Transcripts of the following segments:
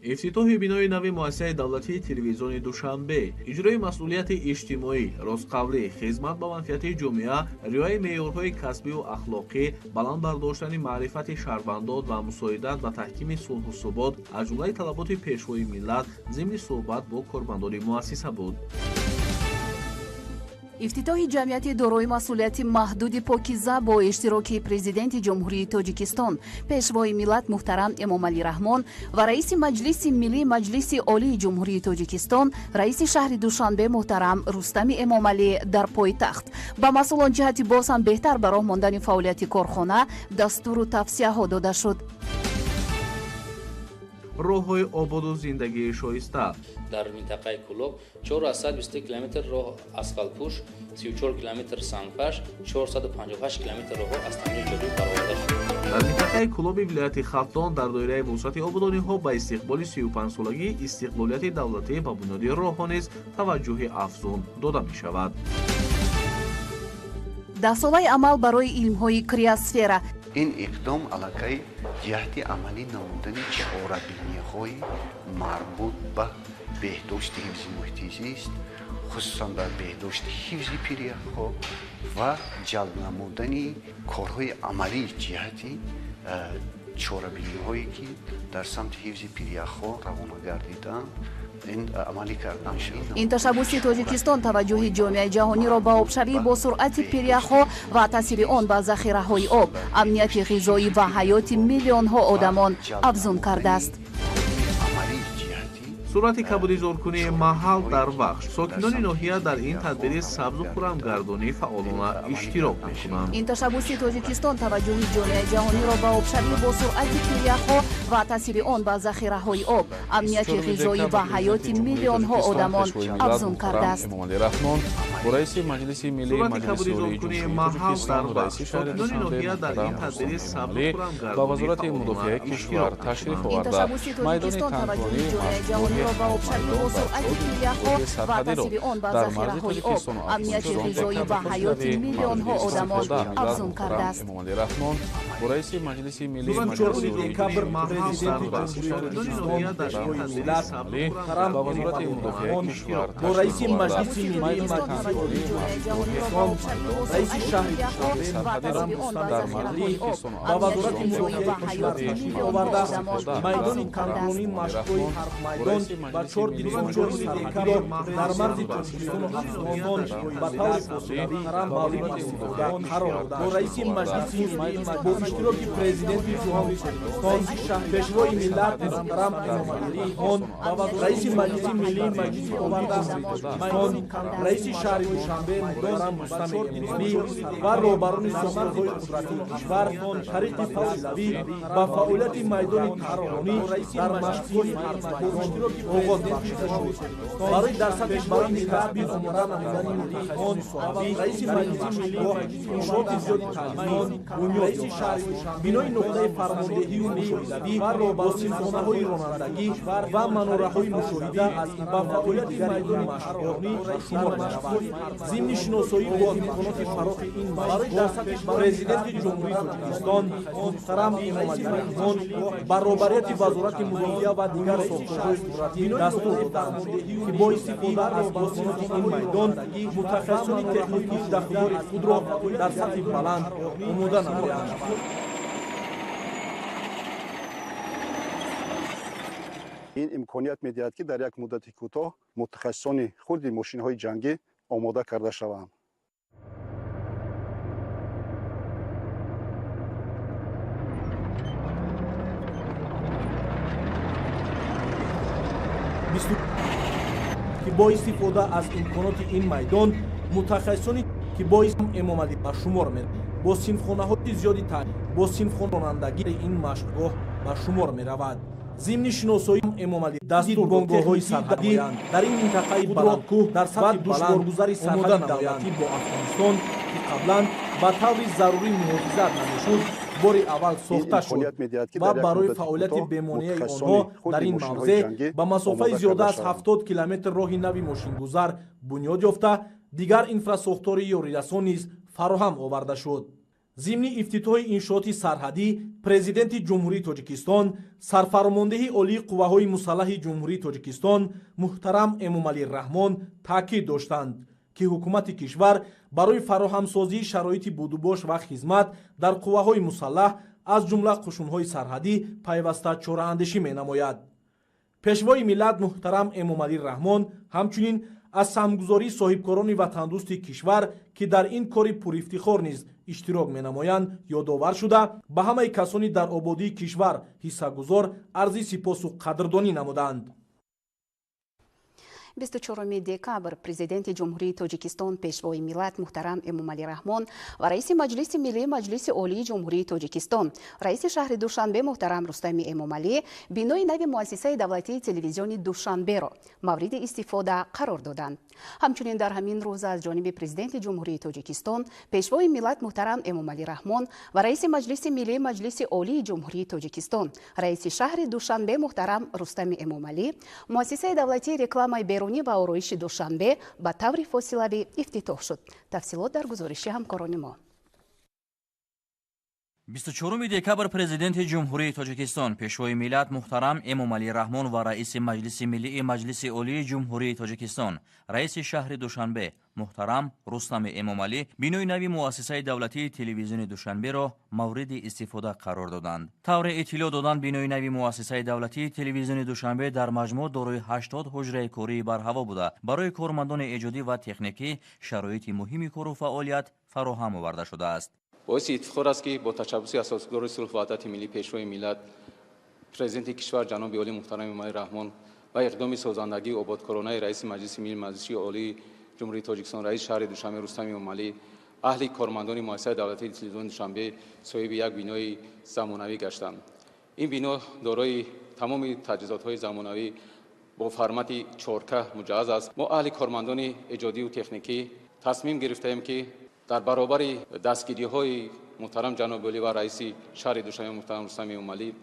افتتاح بینای نو مؤسسه دولتی تلویزیون دوشنبه، اجرای مسئولیت اجتماعی، رازقوری، خدمت به منفعت جامعه، رعایت معیارهای کسبی و اخلاقی، بلند برداشتن معرفت شهروندان و مساعدت و تحکیم صلح و ثبات از جمله طلبات پیشروی ملت ضمن صحبت با کارمندان مؤسسه بود. افتتاح جمعیت دارای مسئولیت محدود پاکیزه با اشتراک پرزیدنت جمهوری تاجیکستان، پیشوای ملت محترم امامعلی رحمان و رئیس مجلس ملی مجلس عالی جمهوری تاجیکستان، رئیس شهر دوشنبه محترم رستم امامعلی در پایتخت با مسئولان جهت باز هم بهتر به راه ماندن فعالیت کارخانه دستور و توصیه‌ها داده شد. راه‌های آباد و زندگی شایسته در منطقه کلوب 420 کیلومتر راه اسفالتپوش، 34 کیلومتر سنگپش، 458 کیلومتر راه از تعمیر جادو برآورده شد. در منطقه کلوب ولایت خرطوم در دایره وسعت آبادانی‌ها با استقبال 35 سالگی استقلالیت دولتی به بنیاد راه‌ها نیز توجه افزون داده می‌شود. 10 ساله عمل برای علم‌های کریاسفера. این اقدام علاقه جهت عملی نمودن چهاربینی‌های مربوط به بهداشت حفظ محیط زیست، خصوصا در بهداشت حفظ پیری‌ها و جلب نمودن کارهای عملی جهت چهاربینی‌هایی که در سمت حفظ پیری‌ها روانه گردیدند این عملی کردن شد. این تشبوس تاجیکستان توجه جامعه جهانی را به آبشوی با سرعت پیری‌ها و تاثیر آن بر ذخیره‌های آب، امنیت غذایی و حیات میلیون‌ها آدمان افزون کرده است. صورت کبودی زورکنی محل در وقت ساکنان ناحیه در این تدبیر سبز و خرمگردانی فعالانه اشتراک می‌کنند. این تشبوس تاجیکستان توجه جامعه جهانی را به آبشوی با سرعت پیری‌ها و تاثیر آن بر ذخیره‌های آب، امنیت غذایی و حیات میلیون‌ها آدمان افزون کرده است. رئیس مجلس ملی مجلس عالی جمهوری تاجیکستان و رئیس شهر دوشنبه محترم رستم امامعلی با وزارت مدافع کشور تشریف آورده میدان کنترلی با آبشوی با سرعت پیری‌ها و تاثیر آن بر ذخیره‌های آب، امنیت غذایی و حیات میلیون‌ها آدمان افزون کرده است. امامعلی رحمان با رئیس مجلس ملی مجلس عالی جمهوری تاجیکستان با وزارت مدافع کشور با رئیس مجلس ملی مجلس رئیس شهر محترم رستم امامعلی با وزارت مدافع کشور تشریف آورده میدان کنترلی مشغول میدان با 4 دکتر در مرز تاجیکستان و افغانستان با طور فوری معلوم است با رئیس مجلس ملی با اشتراک پرزیدنت جمهوری تاجیکستان پیشوای ملت محترم امامعلی خان با رئیس مجلس ملی مجلس آورده رئیس شهر دوشنبه محترم رستم امامعلی و رهبران ساختارهای قدرتی کشور طریق فوری با فعالیت میدان کنترلی در مشغول آغاز بخشیده شد. برای در سطح برای تطبیق امورات نهادینه متخصصین صحابی رئیس مجلس ملی انشاءات زیادی تعلیمی رئیس شهر بینای نقطه فرماندهی و مشاهده‌ای با سیمفونی‌های رانندگی و مناره‌های مشاهده از با فعالیت میدان مشغولانی شمار می‌شود. ضمن شناسایی با امکانات فراخ این مشغول پرزیدنت جمهوری تاجیکستان محترم امامعلی رحمان برابریت وزارت مدافعه و دیگر ساختارهای قدرتی دستور دادند که با استفاده از امکانات این میدان متخصصان تکنیکی دستور خود را در سطح بلند آماده نمایند. این امکانیت می‌دهد که در یک مدت کوتاه متخصصان خود ماشین‌های جنگی آماده کرده شوند. که با استفاده از امکانات این میدان متخصصانی که با اسم امامعلی به شمار می‌روند با سیمخانه‌های زیادی با سیمخانه رانندگی این مشقگاه به شمار می‌رود. ضمن شناسایی امامعلی دستور بانگاه‌های سرحدی در این منطقه بلندکوه در سطح دشوارگذاری سرحد دولتی با افغانستان که قبلا به طور ضروری محافظت نمی‌شد بار اول ساخته شد و برای فعالیت بمانعی آنها در این موضع به مسافه زیاده از 70 کیلومتر راه نوی ماشینگذار بنیاد یافته دیگر اینفراساختور یاریرسان نیز فراهم آورده شد. ضمن افتتاح انشاءات سرحدی پرزیدنت جمهوری تاجیکستان سرفرمانده عالی قوه‌های مسلح جمهوری تاجیکستان محترم امامعلی رحمان تاکید داشتند که حکومت کشور برای فراهمسازی شرایط بودوباش و خدمت در قوه‌های مسلح از جمله قشون‌های سرحدی پیوسته چاره‌اندیشی می‌نماید. پیشوای ملت محترم امامعلی رحمان همچنین از سهمگذاری صاحبکاران وطندوست کشور که در این کار پرافتخار نیز اشتراک می‌نمایند یادآور شده به همه کسانی در آبادی کشور حصه‌گذار عرضی سپاس و قدردانی نمودند. 24 دекабр президенти ҷумҳурии тоҷикистон пешвои миллат муҳтарам эмомалӣ раҳмон ва раиси маҷлиси миллии маҷлиси олии ҷумҳурии тоҷикистон раиси шаҳри душанбе муҳтарам рустами эмомалӣ бинои нави муассисаи давлатии телевизиони душанберо мавриди истифода қарор доданд. ҳамчунин дар ҳамин рӯз аз ҷониби президенти ҷумҳурии тоҷикистон пешвои миллат муҳтарам эмомалӣ раҳмон ва раиси маҷлиси миллии маҷлиси олии ҷумҳурии тоҷикистон раиси шаҳри душанбе муҳтарам рустами эмомалӣ муассисаи давлатии рекламаи берунӣ ва ороиши душанбе ба таври фосилавӣ ифтитоҳ шуд. тафсилот дар гузориши ҳамкорони мо. 24 декабр президенти ҷумҳурии тоҷикистон пешвои миллат муҳтарам эмомалӣ раҳмон ва раиси маҷлиси миллии маҷлиси олии ҷумҳурии тоҷикистон раиси шаҳри душанбе муҳтарам рустами эмомалӣ бинои нави муассисаи давлатии телевизиони душанберо мавриди истифода қарор доданд. тавре иттилоъ доданд бинои нави муассисаи давлатии телевизиони душанбе дар маҷмӯъ дорои 80 ҳуҷраи кории барҳаво буда барои кормандони эҷодӣ ва техникӣ шароити муҳими кору фаъолият фароҳам оварда шудааст. باعث افتخار است که با تشبث اساسگذار صلح و وحدت ملی پیشوای ملت پرزیدنت کشور جناب عالی محترم امامعلی رحمان و اقدام سازندگی و آبادکارانه رئیس مجلس ملی مجلس عالی جمهوری تاجیکستان رئیس شهر دوشنبه رستم امامعلی اهل کارمندان مؤسسه دولتی تلویزیون دوشنبه صاحب یک بینای زمانوی گشتند. این بنا دارای تمام تجهیزات‌های زمانوی با فرمت 4K مجهز است. ما اهل کارمندان ایجادی و تکنیکی تصمیم گرفتیم که در برابر دستگیری‌های محترم جناب عالی و رئیس شهر دوشنبه محترم رستم امامعلی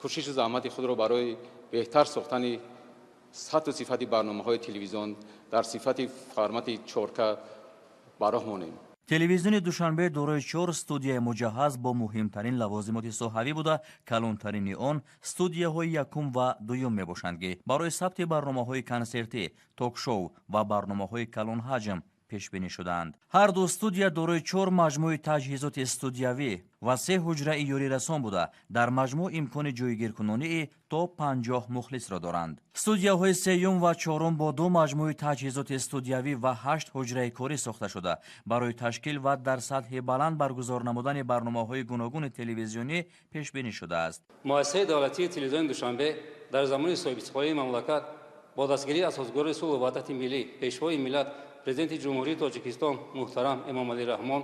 کوشش زحمت خود را برای بهتر ساختن سطح و صفت برنامه‌های تلویزیون در صفت فرمت 4K برآورده. телевизиони душанбе дорои 4 студияи муҷаҳҳаз бо муҳимтарин лавозимоти соҳавӣ буда калонтарини он студияҳои якум ва дуюм мебошанд ки барои сабти барномаҳои консертӣ ток-шоу ва барномаҳои калонҳаҷм пешбинӣ шудаанд. ҳар ду студия дорои 4 маҷмӯи таҷҳизоти студиявӣ ва 3 ҳуҷраи ёрирасон буда дар маҷмӯъ имкони ҷойгиркунонии то 50 мухлисро доранд. студияҳои сеюм ва чорум бо 2 маҷмӯи таҷҳизоти студиявӣ ва 8 ҳуҷраи корӣ сохта шуда барои ташкил ва дар сатҳи баланд баргузор намудани барномаҳои гуногуни телевизионӣ пешбинӣ шудааст. муассисаи давлатии телевизиони душанбе дар замони соҳибистиқлолии мамлакат бо дастгирии асосгори сулҳу ваҳдати миллӣ пешвои миллат президенти ҷумҳурии тоҷикистон муҳтарам эмомалӣ раҳмон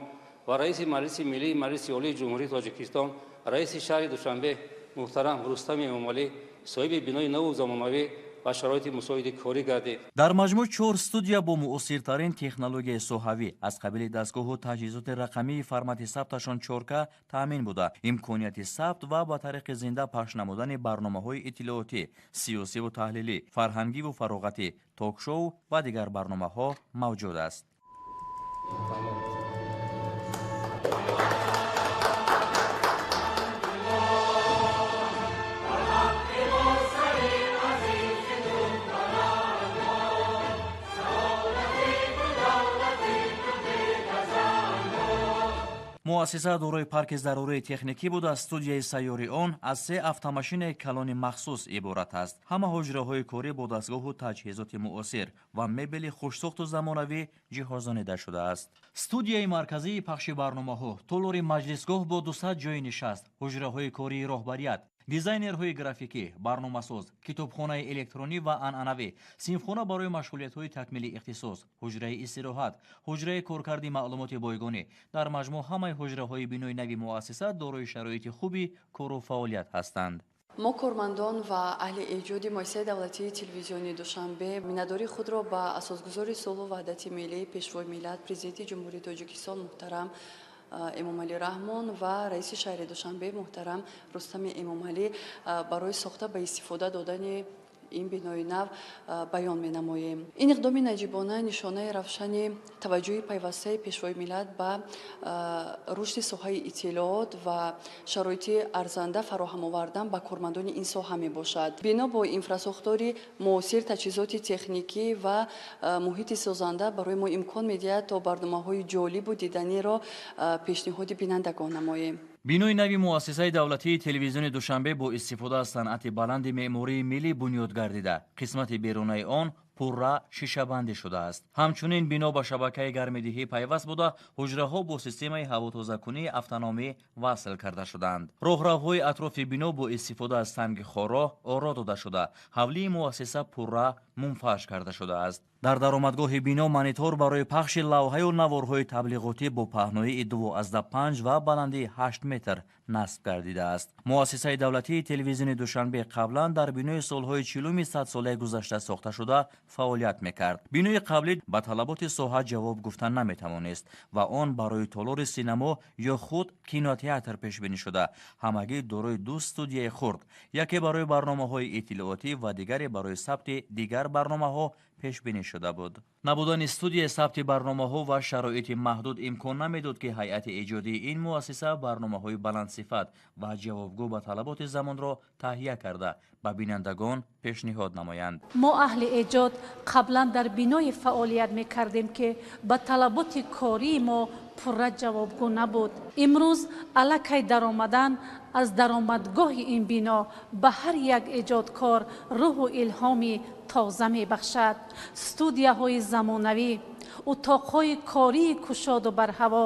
ва раиси маҷлиси миллии маҷлиси олии ҷумҳурии тоҷикистон раиси шаҳри душанбе муҳтарам рустами эмомалӣ соҳиби бинои наву замонавӣ ва шароити мусоиди корӣ гардид. дар маҷмӯъ 4 студия бо муосиртарин технологияи соҳавӣ аз қабили дастгоҳу таҷҳизоти рақамии формати сабташон 4K таъмин буда имконияти сабт ва ба тариқи зинда пахш намудани барномаҳои иттилоотӣ, сиёсиву таҳлилӣ, фарҳангиву фароғатӣ, ток-шоу ва дигар барномаҳо мавҷуд аст. муассиса дорои парки зарурии техникӣ буда студияи сайёри он аз 3 автомашинаи калони махсус иборат аст. ҳама ҳуҷраҳои корӣ бо дастгоҳу таҷҳизоти муосир ва мебели хушсохту замонавӣ ҷиҳозонида шудааст. студияи марказии пахши барномаҳо, толори маҷлисгоҳ бо 200 ҷойи нишаст, ҳуҷраҳои кории роҳбарият, дизайнерҳои графикӣ, барномасоз, китобхонаи электронӣ ва анъанавӣ, синфхона барои машғулиятҳои такмили ихтисос, ҳуҷраи истироҳат, ҳуҷраи коркарди маълумоти бойгонӣ. дар маҷмӯъ ҳамаи ҳуҷраҳои бинои нави муассиса дорои шароити хуби кору фаъолият ҳастанд. мо кормандон ва аҳли эҷоди муассисаи давлатии телевизиони душанбе миннатдории худро ба асосгузори сулҳу ваҳдати миллии пешвои миллат президенти ҷумҳурии тоҷикистон муҳтарам эмомалӣ раҳмон ва раиси шаҳри душанбе муҳтарам рустами эмомалӣ барои сохта ба истифода додани ин бинои нав баён менамоем. ин иқдоми наҷибона нишонаи равшани таваҷҷӯҳи пайвастаи пешвои миллат ба рушди соҳаи иттилоот ва шароити арзанда фароҳам овардан ба кормандони ин соҳа мебошад. бино бо инфраструктури муосир, таҷҳизоти техникӣ ва муҳити созанда барои мо имкон медиҳад то барномаҳои ҷолибу диданиро пешниҳоди бинандагон намоем. бинои нави муассисаи давлатии телевизиони душанбе бо истифода аз санъати баланди меъмории миллӣ бунёд гардида, қисмати берунаи он пурра шишабандӣ шудааст. ҳамчунин бино ба шабакаи гармидиҳӣ пайваст буда, ҳуҷраҳо бо системаи ҳавотозакунии автономӣ васл карда шуданд. роҳравҳои атрофи бино бо истифода аз санги хорро оро дода шуда, ҳавлии муассиса пурра мунфаш карда шудааст. дар даромадгоҳи бино монитор барои пахши лавҳаю наворҳои таблиғотӣ бо паҳноии 2,5 ва баландии 8 метр насб гардидааст. муассисаи давлатии телевизиони душанбе қаблан дар бинои солҳои 40-уми садсолаи гузашта сохта шуда фаъолият мекард. бинои қаблӣ ба талаботи соҳа ҷавоб гуфта наметавонист ва он барои толори синамо ё худ кинотеатр пешбинӣ шуда, ҳамагӣ дорои ду студияи хурд, яке барои барномаҳои иттилоотӣ ва дигаре барои сабти дигар барномаҳо пешбинӣ шуда буд. набудани студияи сабти барномаҳо ва шароити маҳдуд имкон намедод, ки ҳайати эҷодии ин муассиса барномаҳои баландсифат ва ҷавобгӯ ба талаботи замонро таҳия карда ба бинандагон пешниҳод намоянд. мо аҳли эҷод қаблан дар биное фаъолият мекардем, ки ба талаботи кории мо пурра ҷавобгӯ набуд. имрӯз аллакай даромадан аз даромадгоҳи ин бино ба ҳар як эҷодкор рӯҳу илҳоми тоза мебахшад. студияҳои замонавӣ, утоқҳои кории кушоду барҳаво,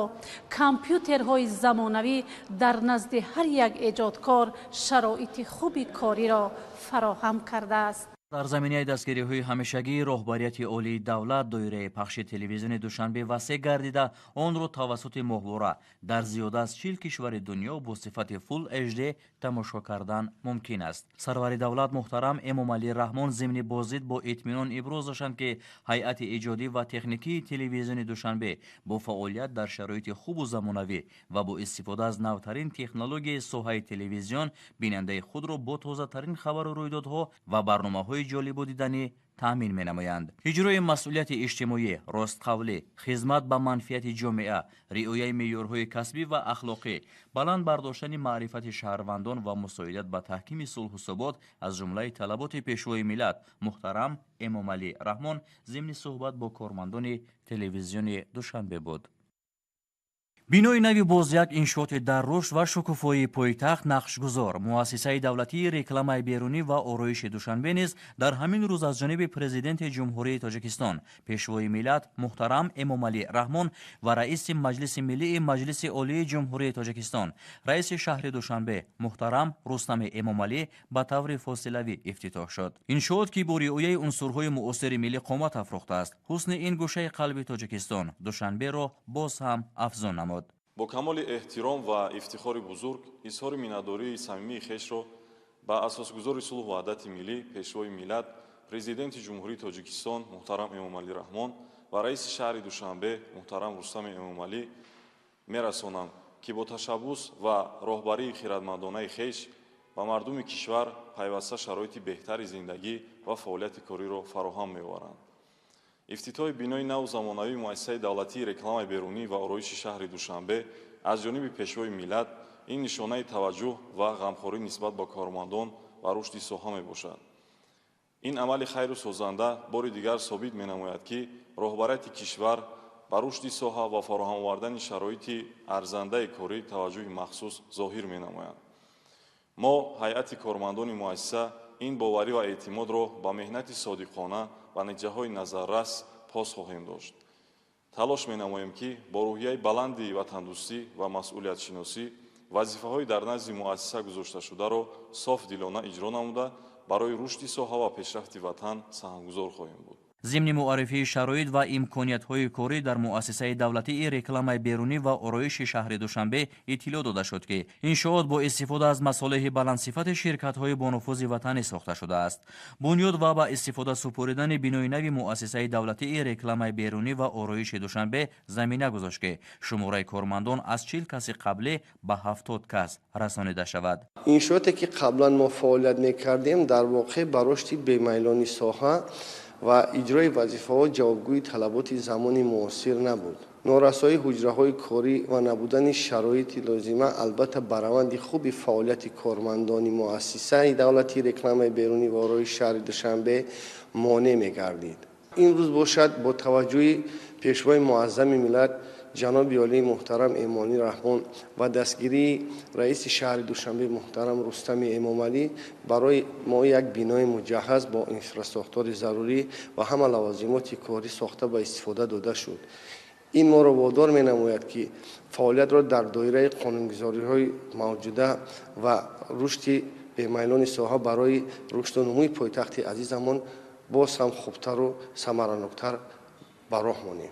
компютерҳои замонавӣ дар назди ҳар як эҷодкор шароити хуби кориро фароҳам кардааст. дар заминаи дастгириҳои ҳамешагии роҳбарияти олии давлат доираи пахши телевизиони душанбе васеъ гардида, онро тавассути моҳвора дар зиёда аз 40 кишвари дунё бо сифати Full HD тамошо кардан мумкин аст. сарвари давлат муҳтарам Эмомалӣ Раҳмон зимни боздид бо итминон иброз доштанд, ки ҳайати иҷодӣ ва техникии телевизиони душанбе бо фаъолият дар шароити хубу замонавӣ ва бо истифода аз навтарин технологияи соҳаи телевизион бинандаи худро бо тозатарин хабару рӯйдодҳо ва барномаҳои ҷолибу диданӣ таъмин менамоянд. иҷрои масъулияти иҷтимоӣ, ростқавлӣ, хизмат ба манфиати ҷомеа, риояи меъёрҳои касбӣ ва ахлоқӣ, баланд бардоштани маърифати шаҳрвандон ва мусоидат ба таҳкими сулҳу собот аз ҷумлаи талаботи пешвои миллат муҳтарам Эмомалӣ Раҳмон зимни суҳбат бо кормандони телевизиони Душанбе буд. бинои нави боз як иншооти дар рушд ва шукуфоии пойтахт нақшгузор, муассисаи давлатии рекламаи берунӣ ва ороиши Душанбе низ дар ҳамин рӯз аз ҷониби президенти ҷумҳурии Тоҷикистон, пешвои миллат муҳтарам Эмомалӣ Раҳмон ва раиси Маҷлиси миллии Маҷлиси олии ҷумҳурии Тоҷикистон, раиси шаҳри Душанбе муҳтарам Рустами Эмомалӣ ба таври фосилавӣ ифтитоҳ шуд. иншоот, ки бо риояи унсурҳои муосири миллӣ қомат афрохтааст, ҳусни ин гӯшаи қалби Тоҷикистон Душанберо боз ҳам афзун намуд. бо камоли эҳтиром ва ифтихори бузург изҳори миннатдории самимии хешро ба асосгузори сулҳу ваҳдати миллӣ, пешвои миллат, президенти ҷумҳурии Тоҷикистон муҳтарам Эмомалӣ Раҳмон ва раиси шаҳри Душанбе муҳтарам Рустами Эмомалӣ мерасонам, ки бо ташаббус ва роҳбарии хиратмандонаи хеш ба мардуми кишвар пайваста шароити беҳтари зиндагӣ ва фаъолияти кориро фароҳам меоваранд. ифтитоҳи бинои наву замонавии муассисаи давлатии рекламаи берунӣ ва ороиши шаҳри Душанбе аз ҷониби пешвои миллат ин нишонаи таваҷҷӯҳ ва ғамхорӣ нисбат ба кормандон ва рушди соҳа мебошад. ин амали хайру созанда бори дигар собит менамояд, ки роҳбарияти кишвар ба рушди соҳа ва фароҳам овардани шароити арзандаи корӣ таваҷҷӯҳи махсус зоҳир менамоянд. мо ҳайати кормандони муассиса ин боварӣ ва эътимодро ба меҳнати содиқона ва натиҷаҳои назаррас пос хоҳем дошт. талош менамоем, ки бо рӯҳияи баланди ватандӯстӣ ва масъулиятшиносӣ вазифаҳои дар назди муассиса гузошташударо софдилона иҷро намуда барои рушди соҳа ва пешрафти ватан саҳмгузор хоҳем буд. ضمن معرفی شرایط و امکانیت‌های کاری در مؤسسه دولتی رکلام بیرونی و آرایش شهر دوشنبه اطلاع داده شد که انشاءات با استفاده از مصالح بلندصفت شرکت‌های با نفوذ وطنی ساخته شده است. بنیاد و با استفاده سپردن بنای نو مؤسسه دولتی رکلام بیرونی و آرایش دوشنبه زمینه گذاشت که شماره کارمندان از 40 کس قبلی به 70 کس رسانیده شود. انشاءاتی که قبلا ما فعالیت می‌کردیم در واقع بر رشد بی‌میلانی ساحه و اجرای وظیفه‌ها جوابگوی طلبات زمان معاصر نبود. نارسایی حجره‌های کاری و نبودن شرایط لازمه البته برآورد خوب فعالیت کارمندان مؤسسه دولتی رکلام بیرونی و آرایش شهر دوشنبه مانع می‌گردید. این روز باشد با توجه پیشوای معظم ملت جناب عالی محترم امامی رحمان و دستگیری رئیس شهر دوشنبه محترم رستم امامعلی برای ما یک بینای مجهز با اینفراستراکچور ضروری و همه لوازمات کاری ساخته به استفاده داده شد. این ما را وادار می‌نماید که فعالیت را در دایره قانونگذاری‌های موجوده و رشد بی‌میلان ساحه برای رشد و نموی پایتخت عزیزمان باز هم خوبتر و ثمره‌ناکتر به راه مانیم.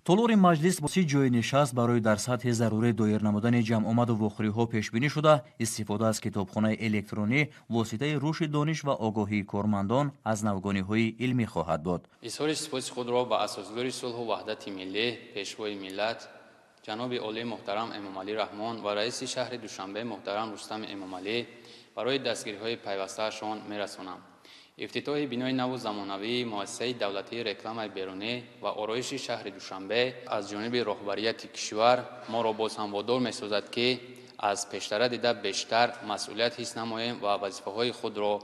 طلوع مجلس با 30 جای نشست برای در سطح ضروری دایر نمودن جمع آمد و وخوری‌ها پیش بینی شده. استفاده از کتابخانه الکترونی واسطه رشد دانش و آگاهی کارمندان از نوگانی‌های علمی خواهد بود. اظهار سپاس خود را به اساسگزار صلح و وحدت ملی پیشوای ملت جناب عالی محترم امامعلی رحمان و رئیس شهر دوشنبه محترم رستم امامعلی برای دستگیری‌های پیوسته‌شان می‌رسانم. افتتاح بینای نو زمانوی مؤسسه دولتی رکلام بیرونی و آرایش شهر دوشنبه از جانب رهبریت کشور ما را باز هم وادار می‌سازد که از پیشتر دیده بیشتر مسئولیت حس نماییم و وظیفه‌های خود را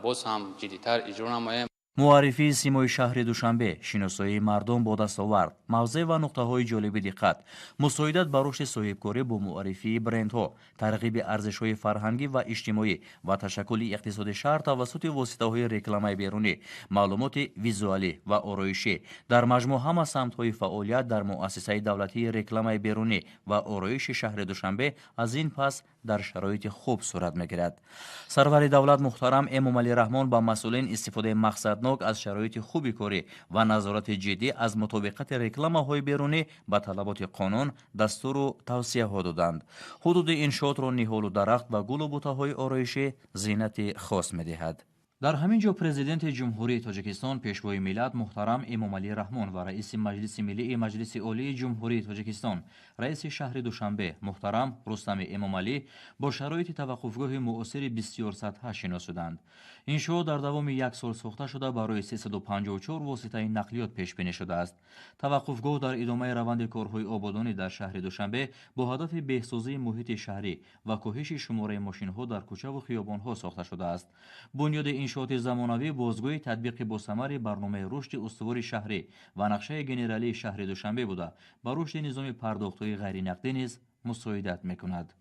باز هم جدی‌تر اجرا نماییم. معرفی سیمای شهر دوشنبه، شناسایی مردم با دستاورد، موضع و نقطه‌های جالب دقت، مساعدت بر رشد صاحبکاری با معرفی برندها، ترغیب ارزش‌های فرهنگی و اجتماعی و تشکل اقتصاد شهر توسط واسطه‌های رکلام بیرونی، معلومات ویزوئالی و آرایشی در مجموع همه سمت‌های فعالیت در مؤسسه دولتی رکلام بیرونی و آرایش شهر دوشنبه از این پس در شرایط خوب صورت می‌گیرد. سرور دولت محترم امامعلی رحمان با مسئولین استفاده مقصدناک از شرایط خوبی کاری و نظارت جدی از مطابقت رکلام‌های بیرونی با طلبات قانون، دستور و توصیه‌ها دادند. حدود انشاءات را نهال و درخت و گل و بوته‌های آرایشی زینت خاص می‌دهد. در همین جا پرزیدنت جمهوری تاجیکستان پیشوای ملت محترم امامعلی رحمان و رئیس مجلس ملی مجلس عالی جمهوری تاجیکستان رئیس شهر دوشنبه محترم رستم امامعلی با شرایط توقفگاه معاصر بسیار سطحی شناسیدند. انشاء در دوام یک سال ساخته شده برای 354 واسطه نقلیات پیش بینی شده است. توقفگاه در ادامه روند کارهای آبادانی در شهر دوشنبه با هدف بهسازی محیط شهری و کاهش شماره ماشین‌ها در کوچه و خیابان‌ها ساخته شده است. بنیاد انشاءات زمانوی بازگوی تطبیق با ثمر برنامه رشد استوار شهری و نقشه گنرالی شهر دوشنبه بوده با رشد نظام پرداخت‌های غیر نقدی نیز مساعدت می‌کند.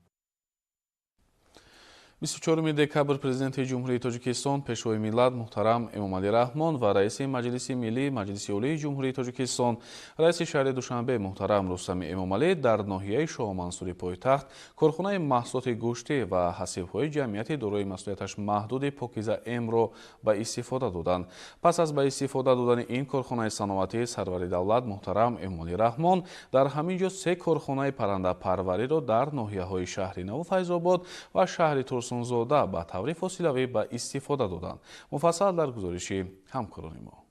24 دکبر پرزیدنت جمهوری تاجیکستان پیشوای ملت محترم امامعلی رحمان و رئیس مجلس ملی مجلس عالی جمهوری تاجیکستان رئیس شهر دوشنبه محترم رستم امامعلی در ناحیه شاه منصور پایتخت کارخانه محصولات گوشتی و حسیب‌های جمعیتی دارای مسئولیتش محدود پاکیزه ام را به استفاده دادند. پس از به استفاده دادن این کارخانه صنعتی سرور دولت محترم امامعلی رحمان در همین جا 3 کارخانه پرنده پروری را در ناحیه‌های شهر نو فیض‌آباد و شهر زاده با طور فاصله‌ای به استفاده دادند. مفصل در گزارش همکاران ما.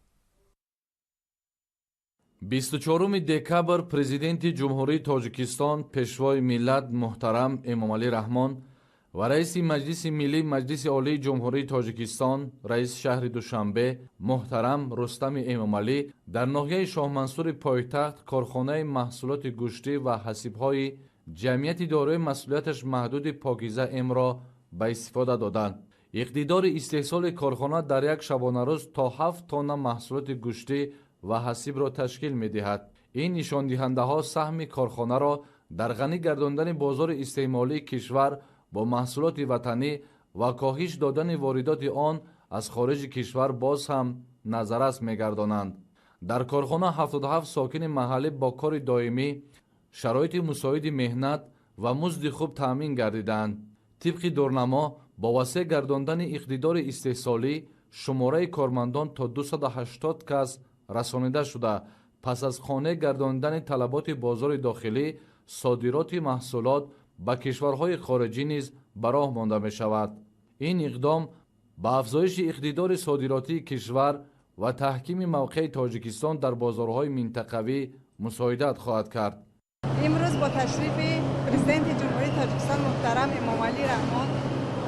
24 دکبر پرزیدنت جمهوری تاجیکستان پیشوای ملت محترم امامعلی رحمان و رئیس مجلس ملی مجلس عالی جمهوری تاجیکستان رئیس شهر دوشنبه محترم رستم امامعلی در ناحیه شاه منصور پایتخت کارخانه محصولات گوشتی و حسیب‌های جمعیتی دارای مسئولیتش محدود پاکیزه ام را به استفاده دادند. اقتدار استحصال کارخانه در یک شبانه روز تا 7 تن محصولات گوشتی و حسیب را تشکیل می دهد. این نشان دهنده ها سهم کارخانه را در غنی گرداندن بازار استعمالی کشور با محصولات وطنی و کاهش دادن واردات آن از خارج کشور باز هم نظررس می گردانند. در کارخانه 77 ساکن محلی با کار دائمی شرایط مساعد مهنت و مزد خوب تامین گردیدند. طبق دورنما با وسیع گرداندن اقتدار استحصالی шумораи кормандон то 280 кас расонида шуда, пас аз хоне гардонидани талаботи бозори дохилӣ, содироти маҳсулот ба кишварҳои хориҷӣ низ ба роҳ монда мешавад. ин иқдом ба афзоиши иқтидори содиротии кишвар ва таҳкими мавқеи тоҷикистон дар бозорҳои минтақавӣ мусоидат хоҳад кард. имрӯз бо ташрифи президенти ҷумҳурии тоҷикистон муҳтарам эмомалӣ раҳмон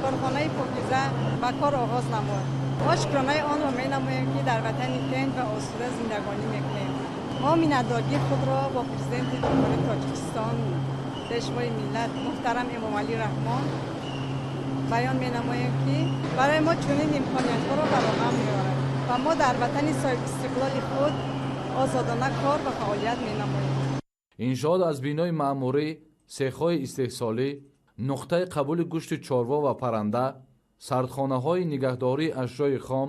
корхонаи покиза ба кор оғоз намуд. мо шукронаи онро менамоем ки дар ватани тинч ва осуда зиндагонӣ мекунем. мо миннатдории худро бо президенти ҷумҳурии тоҷикистон пешвои миллат муҳтарам эмомалӣ раҳмон баён менамоем ки барои мо чунин имкониятҳоро фароҳам меорад ва мо дар ватани соҳиб истиқлоли худ озодона кор ва фаъолият менамоем. иншоот аз бинои маъмурӣ, сехҳои истеҳсолӣ, нуқтаи қабули гӯшти чорво ва парранда, сардхонаҳои нигаҳдории ашёи хом,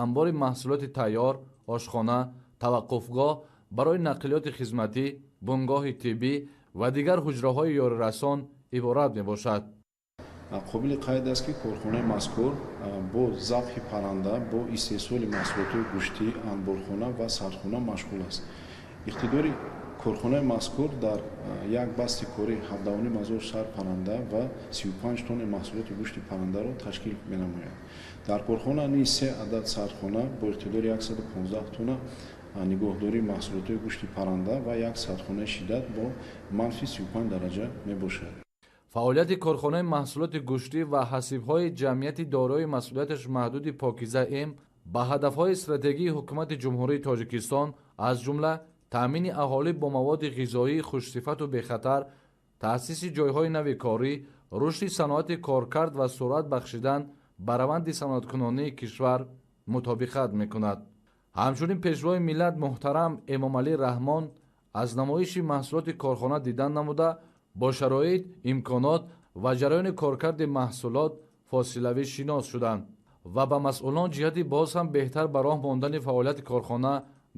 анбори маҳсулоти тайёр, ошхона, таваққуфгоҳ барои нақлиёти хизматӣ, бунгоҳи тиббӣ ва дигар ҳуҷраҳои ёрирасон иборат мебошад. қобили қайд аст ки корхонаи мазкур бо забҳи парранда бо истеҳсоли маҳсулотҳои гӯшти анборхона ва сардхона машғул аст. иқтидори корхонаи мазкур дар як басти кори 7,500 сар парранда ва 35 тонна маҳсулоти гӯшти паррандаро ташкил менамояд. дар корхона низ 3 адад сардхона бо иқтидори 115 тонна нигоҳдории маҳсулотҳои гӯшти парранда ва як сардхонаи шиддат бо манфи 35 дараҷа мебошад. фаъолияти корхонаи маҳсулоти гӯштӣ ва ҳасибҳои ҷамъияти дорои масъулияташ маҳдуди покиза м ба ҳадафҳои стратегии ҳукумати ҷумҳурии тоҷикистон аз ҷумла таъмини аҳолӣ бо маводи ғизоии хушсифату бехатар, таъсиси ҷойҳои нави корӣ, рушди саноати коркард ва суръат бахшидан ба раванди саноаткунонии кишвар мутобиқат мекунад. ҳамчунин пешвои миллат муҳтарам эмомалӣ раҳмон аз намоиши маҳсулоти корхона дидан намуда, бо шароит, имконот ва ҷараёни коркарди маҳсулот фосилавӣ шинос шуданд ва ба масъулон ҷиҳати боз ҳам беҳтар ба роҳ мондани фаъолияти корхона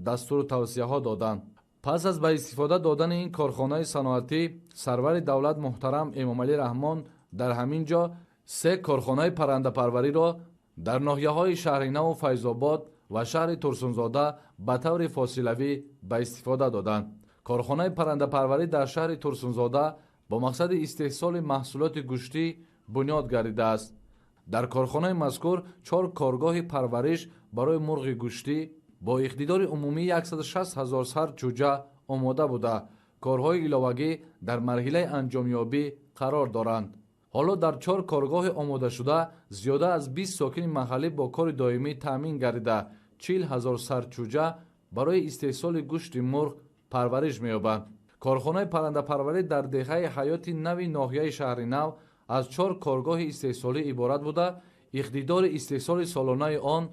дастуру тавсияҳо доданд. пас аз ба истифода додани ин корхонаи саноатӣ, сарвари давлат муҳтарам эмомалӣ раҳмон дар ҳамин ҷо 3 корхонаи паррандапарвариро дар ноҳияҳои шаҳри наву файзобод ва шаҳри турсунзода ба таври фосилавӣ ба истифода доданд. корхонаи паррандапарварӣ дар шаҳри турсунзода бо мақсади истеҳсоли маҳсулоти гӯштӣ бунёд гардидааст. дар корхонаи мазкур 4 коргоҳи парвариш барои мурғи гӯштӣ бо иқтидори умумии 160 000 сар ҷуҷа омода буда, корҳои иловагӣ дар марҳилаи анҷомёбӣ қарор доранд. ҳоло дар 4 коргоҳи омодашуда зиёда аз 20 сокини маҳаллӣ бо кори доимӣ таъмин гардида 40 000 сар ҷуҷа барои истеҳсоли гӯшти мурғ парвариш меёбанд. корхонаи паррандапарварӣ дар деҳаи ҳаёти нави ноҳияи шаҳри нав аз 4 коргоҳи истеҳсолӣ иборат буда, иқтидори истеҳсоли солонаи он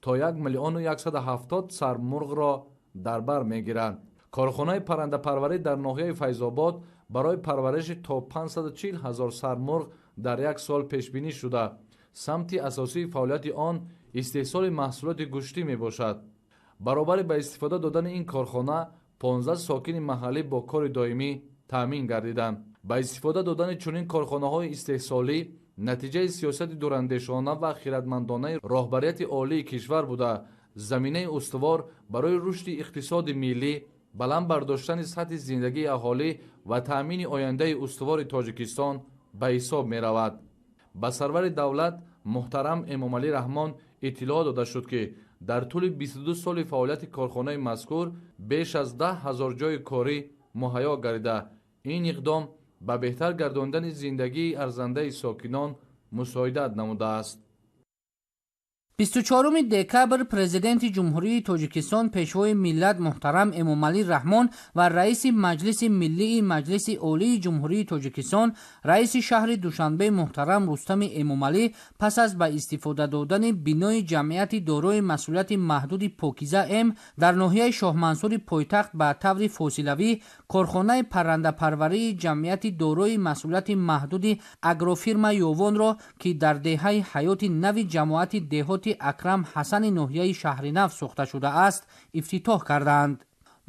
то 1,170,000 сар мурғро дар бар мегиранд. корхонаи паррандапарварӣ дар ноҳияи файзобод барои парвариши то 540,000 сар мурғ дар як сол пешбинӣ шуда, самти асосии фаъолияти он истеҳсоли маҳсулоти гӯштӣ мебошад. баробари ба истифода додани ин корхона 15 сокини маҳаллӣ бо кори доимӣ таъмин гардиданд. ба истифода додани чунин корхонаҳои истеҳсолӣ натиҷаи сиёсати дурандешона ва хиратмандонаи роҳбарияти олии кишвар буда, заминаи устувор барои рушди иқтисоди миллӣ, баланд бардоштани сатҳи зиндагии аҳолӣ ва таъмини ояндаи устувори тоҷикистон ба ҳисоб меравад. ба сарвари давлат муҳтарам эмомалӣ раҳмон иттилоъ дода шуд ки дар тӯли 22 соли фаъолияти корхонаи мазкур беш аз 10,000 ҷойи корӣ муҳайё гардида, ин иқдом ба беҳтар гардондани зиндагии арзандаи сокинон мусоидат намудааст. 24 декабр президенти ҷумҳурии тоҷикистон пешвои миллат муҳтарам эмомалӣ раҳмон ва раиси маҷлиси миллии маҷлиси олии ҷумҳурии тоҷикистон, раиси шаҳри душанбе муҳтарам рустами эмомалӣ пас аз ба истифода додани бинои ҷамъияти дорои масъулияти маҳдуди покиза м дар ноҳияи шоҳмансури пойтахт ба таври фосилавӣ корхонаи паррандапарварии ҷамъияти дорои масъулияти маҳдуди агрофирма ёвонро ки дар деҳаи ҳаёти нави ҷамоати деҳоти акрам ҳасани ноҳияи шаҳри нав сохта шудааст, ифтитоҳ карданд.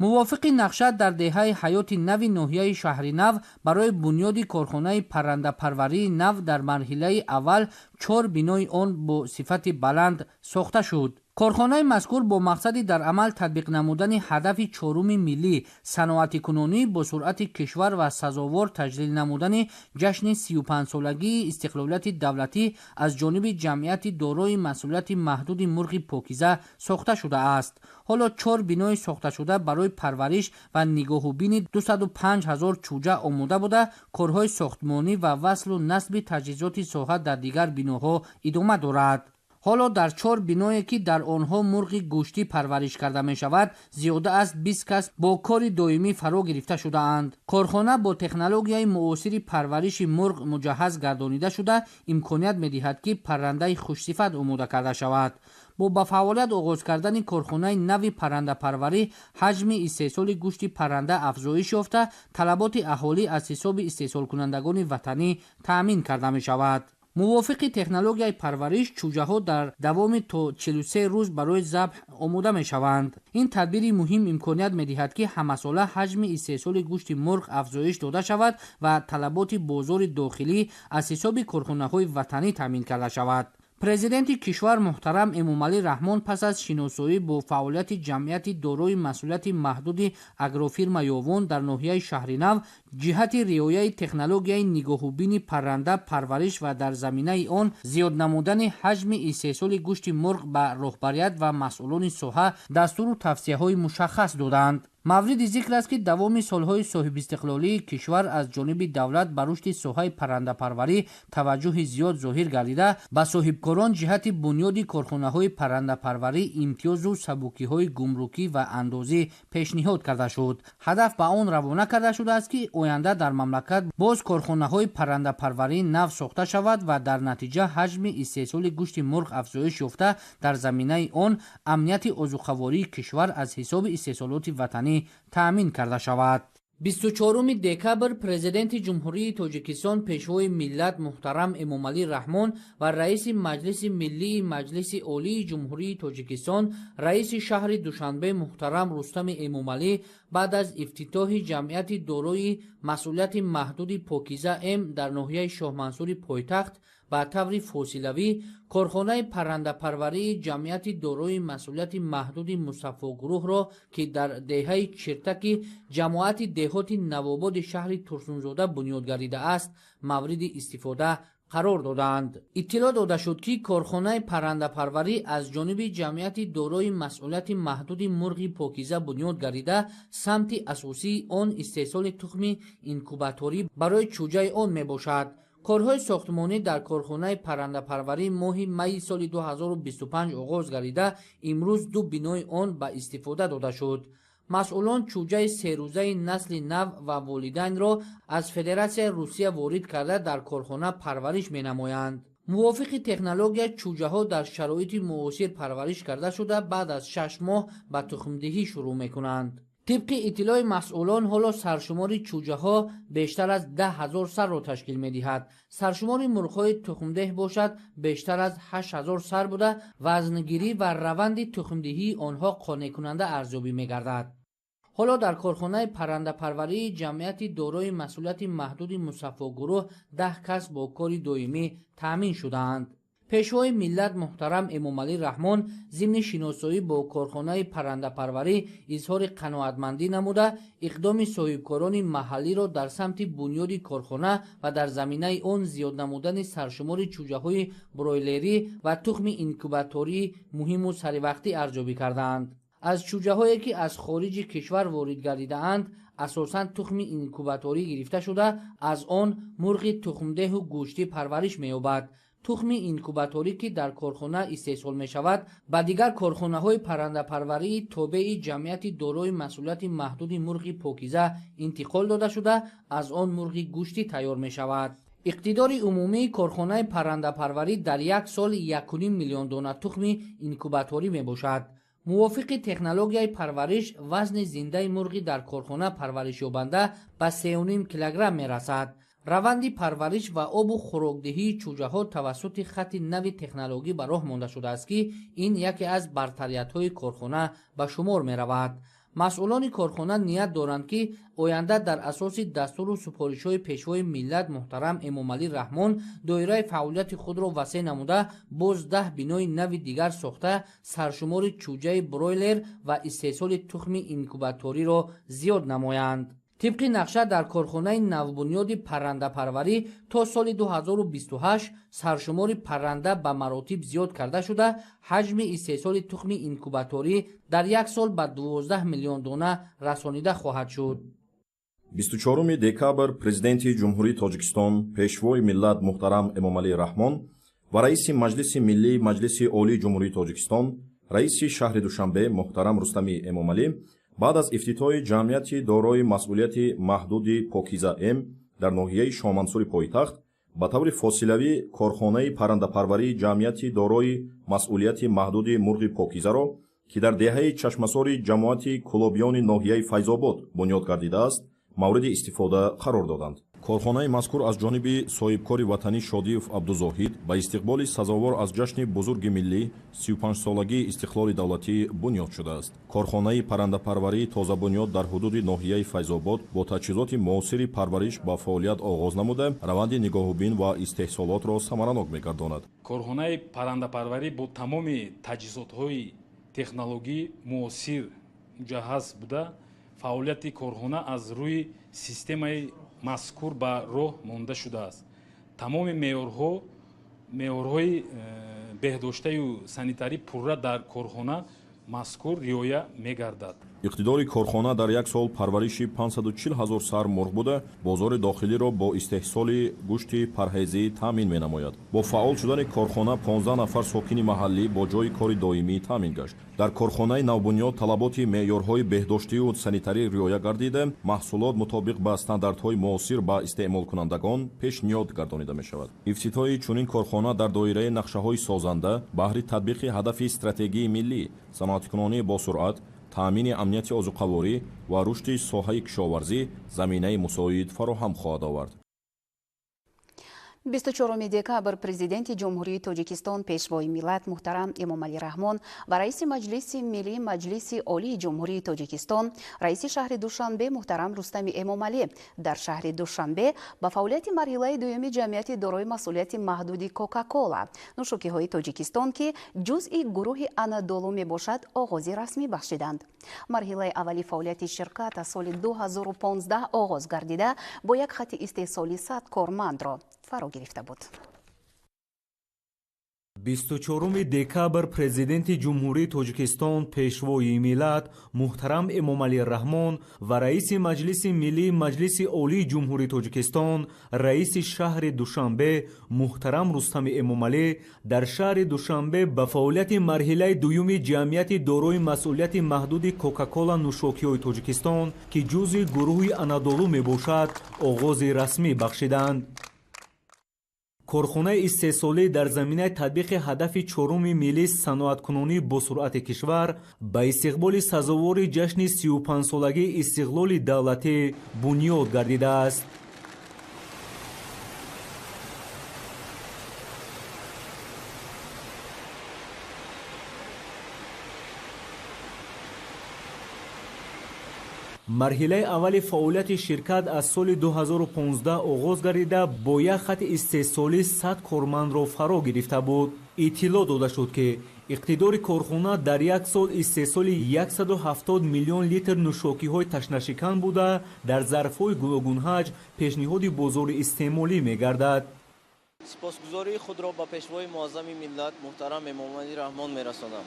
موافق نقشه در دهه حیات نو ناحیه شهر نو برای بنیاد کارخانه پرنده پروری نو در مرحله اول 4 بینای آن با صفت بلند ساخته شد. کارخانه مذکور با مقصد در عمل تطبیق نمودن هدف 4 ملی صنعت کنونی با سرعت کشور و سزاوار تجلیل نمودن جشن 35 سالگی استقلالیت دولتی از جانب جمعیت دارای مسئولیت محدود مرغ پاکیزه ساخته شده است. حالا 4 بینای ساخته شده برای پرورش و نگاهوبین 205,000 چوجه آماده بوده. کارهای ساختمانی و وصل و نصب تجهیزات ساخته در دیگر بیناها ادامه دارد. حالا در 4 بینایی که در آنها مرغ گوشتی پرورش کرده می شود زیاده از 20 کس با کار دائمی فرا گرفته شده اند. کارخانه با تکنولوژی معاصر پرورش مرغ مجهز گردانیده شده امکانیت می دهد که پرنده خوش‌صفت آماده کرده شود. با فعالیت آغاز کردن کارخانه نو پرنده پروری حجم استحصال گوشت پرنده افزایش یافته طلبات اهالی از حساب استحصال کنندگان وطنی تأمین کرده می شود. موافق تکنولوژی پرورش چوجه ها در دوام تا 43 روز برای ذبح آماده می شوند. این تدبیر مهم امکانیت می دهد که همساله حجم استحصال گوشت مرغ افزایش داده شود و طلبات بازار داخلی از حساب کارخانه های وطنی تامین کرده شود. پرزیدنت کشور محترم امامعلی رحمان پس از شناسایی با فعالیت جمعیت دارای مسئولیت محدود اگروفیرما یاون در ناحیه شهر نو جهت رعایت تکنولوژی نگاهوبین پرنده پرورش و در زمینه آن زیاد نمودن حجم استحصال گوشت مرغ به رهبریت و مسئولان ساحه دستور و توصیه‌های مشخص دادند. مورد ذکر است که دوام سالهای صاحب استقلالی کشور از جانب دولت بر رشد ساحه پرنده پروری توجه زیاد ظاهر گردیده به صاحبکاران جهت بنیاد کارخانه‌های پرنده پروری امتیاز و سبوکی‌های گمرکی و اندازی پیشنهاد کرده شد. هدف به آن روانه کرده شده است که آینده در مملکت باز کارخانه‌های پرنده پروری نو ساخته شود و در نتیجه حجم استحصال گوشت مرغ افزایش یافته در زمینه آن امنیت عضوخواری کشور از حساب استحصالات وطنی تأمین کرده شود. 24 دکبر پرزیدنت جمهوری تاجیکستان پیشوای ملت محترم امامعلی رحمان و رئیس مجلس ملی مجلس عالی جمهوری تاجیکستان رئیس شهر دوشنبه محترم رستم امامعلی بعد از افتتاح جمعیت دارای مسئولیت محدود پاکیزه ام در ناحیه شاه منصور پایتخت به طور فاصلوی کارخانه پرنده پروری جمعیت دارای مسئولیت محدود مصطفی گروه را که در دهه چرتک جماعت دهات نوآباد شهر ترسونزاده بنیاد گردیده است مورد استفاده قرار دادند. اطلاع داده شد که کارخانه پرنده پروری از جانب جمعیت دارای مسئولیت محدود مرغ پاکیزه بنیاد گردیده سمت اساسی آن استحصال تخم اینکوباتوری برای چوجه آن می باشد. کارهای ساختمانی در کارخانه پرنده پروری ماه می سال 2025 آغاز گردیده امروز 2 بینای آن به استفاده داده شد. مسئولان چوجه 3 روزه نسل نو و والدین را از فدراسیون روسیه وارد کرده در کارخانه پرورش می نمایند. موافق تکنولوژی چوجه ها در شرایط معاصر پرورش کرده شده بعد از 6 ماه به تخمدهی شروع می کنند. طبق اطلاع مسئولان حالا سرشمار چوجه ها بیشتر از 10,000 سر را تشکیل می دهد. سرشمار مرغ‌های تخمده باشد بیشتر از 8,000 سر بوده وزنگیری و روند تخمدهی آنها قانع کننده ارزیابی می گردد. حالا در کارخانه پرنده پروری جمعیت دارای مسئولیت محدود مصطفی گروه 10 کس با کار دائمی تأمین شدند. پیشوای ملت محترم امامعلی رحمان ضمن شناسایی با کارخانه پرنده پروری اظهار قناعتمندی نموده اقدام صاحبکاران محلی را در سمت بنیاد کارخانه و در زمینه آن زیاد نمودن سرشمار چوجه های برایلری و تخم اینکوباتوری مهم و سریوقتی ارزیابی کردند. از چوجه هایی که از خارج کشور وارد گردیده اند اساساً تخم اینکوباتوری گرفته شده از آن مرغ تخمده و گوشتی پرورش می‌یابد. تخم اینکوباتوری که در کارخانه استحصال می شود به دیگر کارخانه های پرنده پروری تابع جمعیت دارای مسئولیت محدود مرغ پاکیزه انتقال داده شده از آن مرغ گوشتی تیار می شود. اقتدار عمومی کارخانه پرنده پروری در یک سال 1.5 میلیون دانه تخم اینکوباتوری می باشد. موافق تکنولوژی پرورش وزن زنده مرغ در کارخانه پرورش یابنده به 3.5 کیلوگرم می رسد. روند پرورش و آب و خوراکدهی چوجه ها توسط خط نو تکنولوژی به راه مانده شده است که این یکی از برتریت های کارخانه به شمار می رود. масъулони корхона ният доранд ки оянда дар асоси дастуру супоришҳои пешвои миллат муҳтарам Эмомалӣ Раҳмон доираи фаъолияти худро васеъ намуда боз 10 бинои нави дигар сохта саршумори чӯҷаи бройлер ва истеҳсоли тухми инкубаториро зиёд намоянд. طبق نقشه در کارخانه نوبنیاد پرنده پروری تا سال 2028 سرشمار پرنده به مراتب زیاد کرده شده، حجم استحصال تخم اینکوباتوری در یک سال به 12 میلیون دانه رسانیده خواهد شد. 24 دکابر پرزیدنت جمهوری تاجیکستان پیشوای ملت محترم امامعلی رحمان و رئیس مجلس ملی مجلس عالی جمهوری تاجیکستان رئیس شهر دوشنبه محترم رستمی امامعلی بعد از افتتاح جمعیت دارای مسئولیت محدود پاکیزه ام در ناحیه شامنسور پایتخت به طور فاصلوی کارخانه پرنده‌پروری جمعیت دارای مسئولیت محدود مرغ پاکیزه را که در دهه چشمسار جماعت کلابیان ناحیه فیض‌آباد بنیاد گردیده است مورد استفاده قرار دادند. کارخانه مذکور از جانب صاحبکار وطنی شادیوف عبدالزاهد به استقبال سزاوار از جشن بزرگ ملی 35 سالگی استقلال دولتی بنیاد شده است. کارخانه پرنده‌پروری تازه بنیاد در حدود ناحیه فیض‌آباد با تجهیزات معاصر پرورش با فعالیت آغاز نموده روند نگاهبین و استحصالات را ثمراناک می‌گرداند. کارخانه پرنده‌پروری با تمام تجهیزات‌های تکنولوژی معاصر مجهز بوده فعالیت کارخانه از روی سیستم مذکور به راه مانده شده است. تمام معیارهای بهداشتی و سانیتاری پورا در کارخانه مذکور رعایت می‌گردد. اقتدار کارخانه در یک سال پرورش 540,000 سر مرغ بوده بازار داخلی را با استحصال گوشت پرهیزی تامین می‌نماید. با فعال شدن کارخانه 15 نفر ساکن محلی با جای کار دائمی تامین گشت. در کارخانه نوبنیاد طلبات معیارهای بهداشتی و سانیتاری رعایت گردیده محصولات مطابق با استانداردهای معاصر با استعمال کنندگان پیشنهاد گردانیده می‌شود. افتتاح چنین کارخانه در دایره نقشه‌های سازنده بهره تطبیق هدف استراتژی ملی صنعتی‌کنی با سرعت تأمین امنیت آذوقه‌واری و رشد ساحه کشاورزی زمینه مساعد فراهم خواهد آورد. 24 دکابر президенти ҷумҳурии тоҷикистон пешвои миллат муҳтарам эмомалӣ раҳмон ва раиси маҷлиси миллӣ маҷлиси олии ҷумҳурии тоҷикистон раиси шаҳри душанбе муҳтарам рустами эмомалӣ дар шаҳри душанбе ба фаъолияти марҳилаи дуюми ҷамъияти дорои масъулияти маҳдуди кока-кола нӯшокиҳои тоҷикистон ки ҷузъи гурӯҳи анадолу мебошад оғози расмӣ бахшиданд. марҳилаи аввали фаъолияти ширкат аз соли 2015 оғоз гардида бо як хати истеҳсоли 100 кормандро фаро гирифта буд. 24 декабр президенти ҷумҳурии тоҷикистон пешвои миллат муҳтарам эмомалӣ раҳмон ва раиси маҷлиси миллии маҷлиси олии ҷумҳурии тоҷикистон раиси шаҳри душанбе муҳтарам рустами эмомалӣ дар шаҳри душанбе ба фаъолияти марҳилаи дуюми ҷамъияти дорои масъулияти маҳдуди кока-кола нӯшокиҳои тоҷикистон ки ҷузъи гурӯҳи анадолу мебошад оғози расмӣ бахшиданд. корхонаи истеҳсолӣ дар заминаи татбиқи ҳадафи чоруми миллии саноаткунонӣ бо суръати кишвар ба истиқболи сазовори ҷашни 35-солагии истиқлоли давлатӣ бунёд гардидааст. марҳилаи аввали фаъолияти ширкат аз соли 2015 оғоз гардида бо як хати истеҳсолӣ 100 кормандро фаро гирифта буд. иттилоъ дода шуд ки иқтидори корхона дар як сол истеҳсоли 170 миллион литр нӯшокиҳои ташнашикан буда дар зарфҳои гуногунҳаҷ пешниҳоди бозори истеъмолӣ мегардад. сипосгузории худро ба пешвои муаззами миллат муҳтарам эмомалӣ раҳмон мерасонам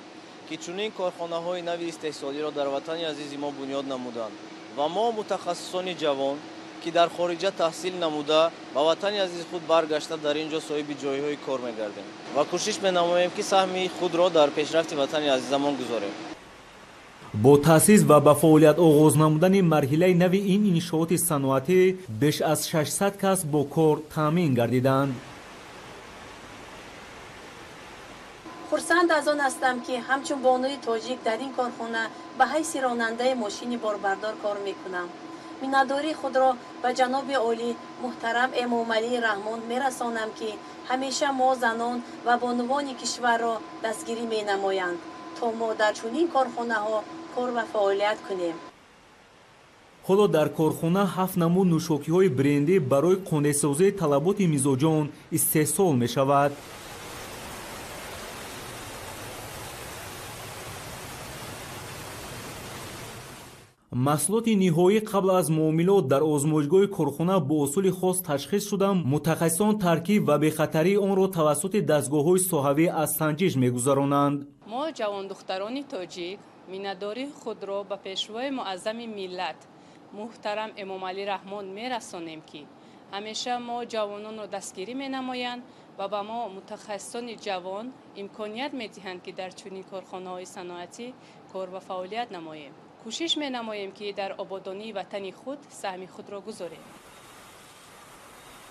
ки чунин корхонаҳои нави истеҳсолиро дар ватани азизи мо бунёд намуданд ва мо мутахассисони ҷавон ки дар хориҷа таҳсил намуда ба ватани азизи худ баргашта дар ин ҷо соҳиби ҷойҳои кор мегардем ва кӯшиш менамоем ки саҳми худро дар пешрафти ватани азизамон гузорем. бо таъсис ва ба фаъолият оғоз намудани марҳилаи нави ин иншооти саноатӣ беш аз 600 кас бо кор таъмин гардиданд. хурсанд аз он ҳастам ки ҳамчун бонуи тоҷик дар ин корхона ба ҳайси ронандаи мошини борбардор кор мекунам. миннатдории худро ба ҷаноби олӣ муҳтарам эмомалӣ раҳмон мерасонам ки ҳамеша мо занон ва бонувони кишварро дастгирӣ менамоянд то мо дар чунин корхонаҳо کار و فعالیت کنیم. ҳоло дар корхона 7 намуд нӯшокиҳои брендӣ барои қонеъсозии талаботи мизоҷон истеҳсол мешавад. маҳсулоти ниҳоӣ қабл аз муомилот дар озмоишгоҳи корхона бо усули хос ташхис шуда, мутахассисон таркиб ва бехатарии онро тавассути дастгоҳҳои соҳавӣ аз санҷиш мегузаронанд. мо ҷавондухтарони тоҷик миннатдории худро ба пешвои муаззами миллат муҳтарам эмомалӣ раҳмон мерасонем, ки ҳамеша мо ҷавононро дастгирӣ менамоянд ва ба мо мутахассисони ҷавон имконият медиҳанд, ки дар чунин корхонаҳои саноатӣ кор ва фаъолият намоем. кӯшиш менамоем, ки дар ободонии ватани худ саҳми худро гузорем.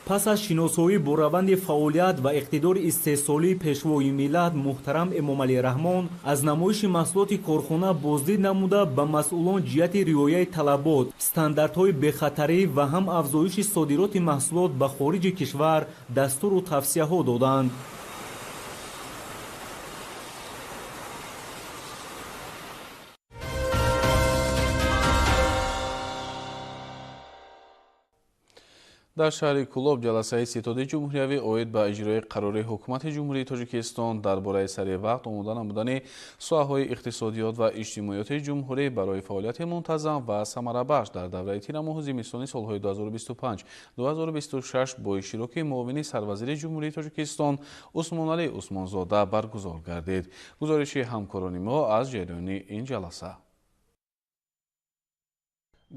пас аз шиносоӣ бо раванди фаъолият ва иқтидори истеҳсолии пешвои миллат муҳтарам эмомалӣ раҳмон аз намоиши маҳсулоти корхона боздид намуда, ба масъулон ҷиҳати риояи талабот, стандартҳои бехатарӣ ва ҳам афзоиши содироти маҳсулот ба хориҷи кишвар дастуру тавсияҳо доданд. дар шаҳри Кулоб ҷаласаи ситоди ҷумҳуриявӣ оид ба иҷрои қарори ҳукумати ҷумҳурии Тоҷикистон дар бораи сари вақт омода намудани соҳаҳои иқтисодиёт ва иҷтимоиёти ҷумҳурӣ барои фаъолияти мунтазам ва самарабахш дар давраи тирамоҳу зимистони солҳои 2025-2026 бо иштироки муовини сарвазири ҷумҳурии Тоҷикистон Усмоналӣ Усмонзода баргузор гардид. гузориши ҳамкорони мо аз ҷараёни ин ҷаласа.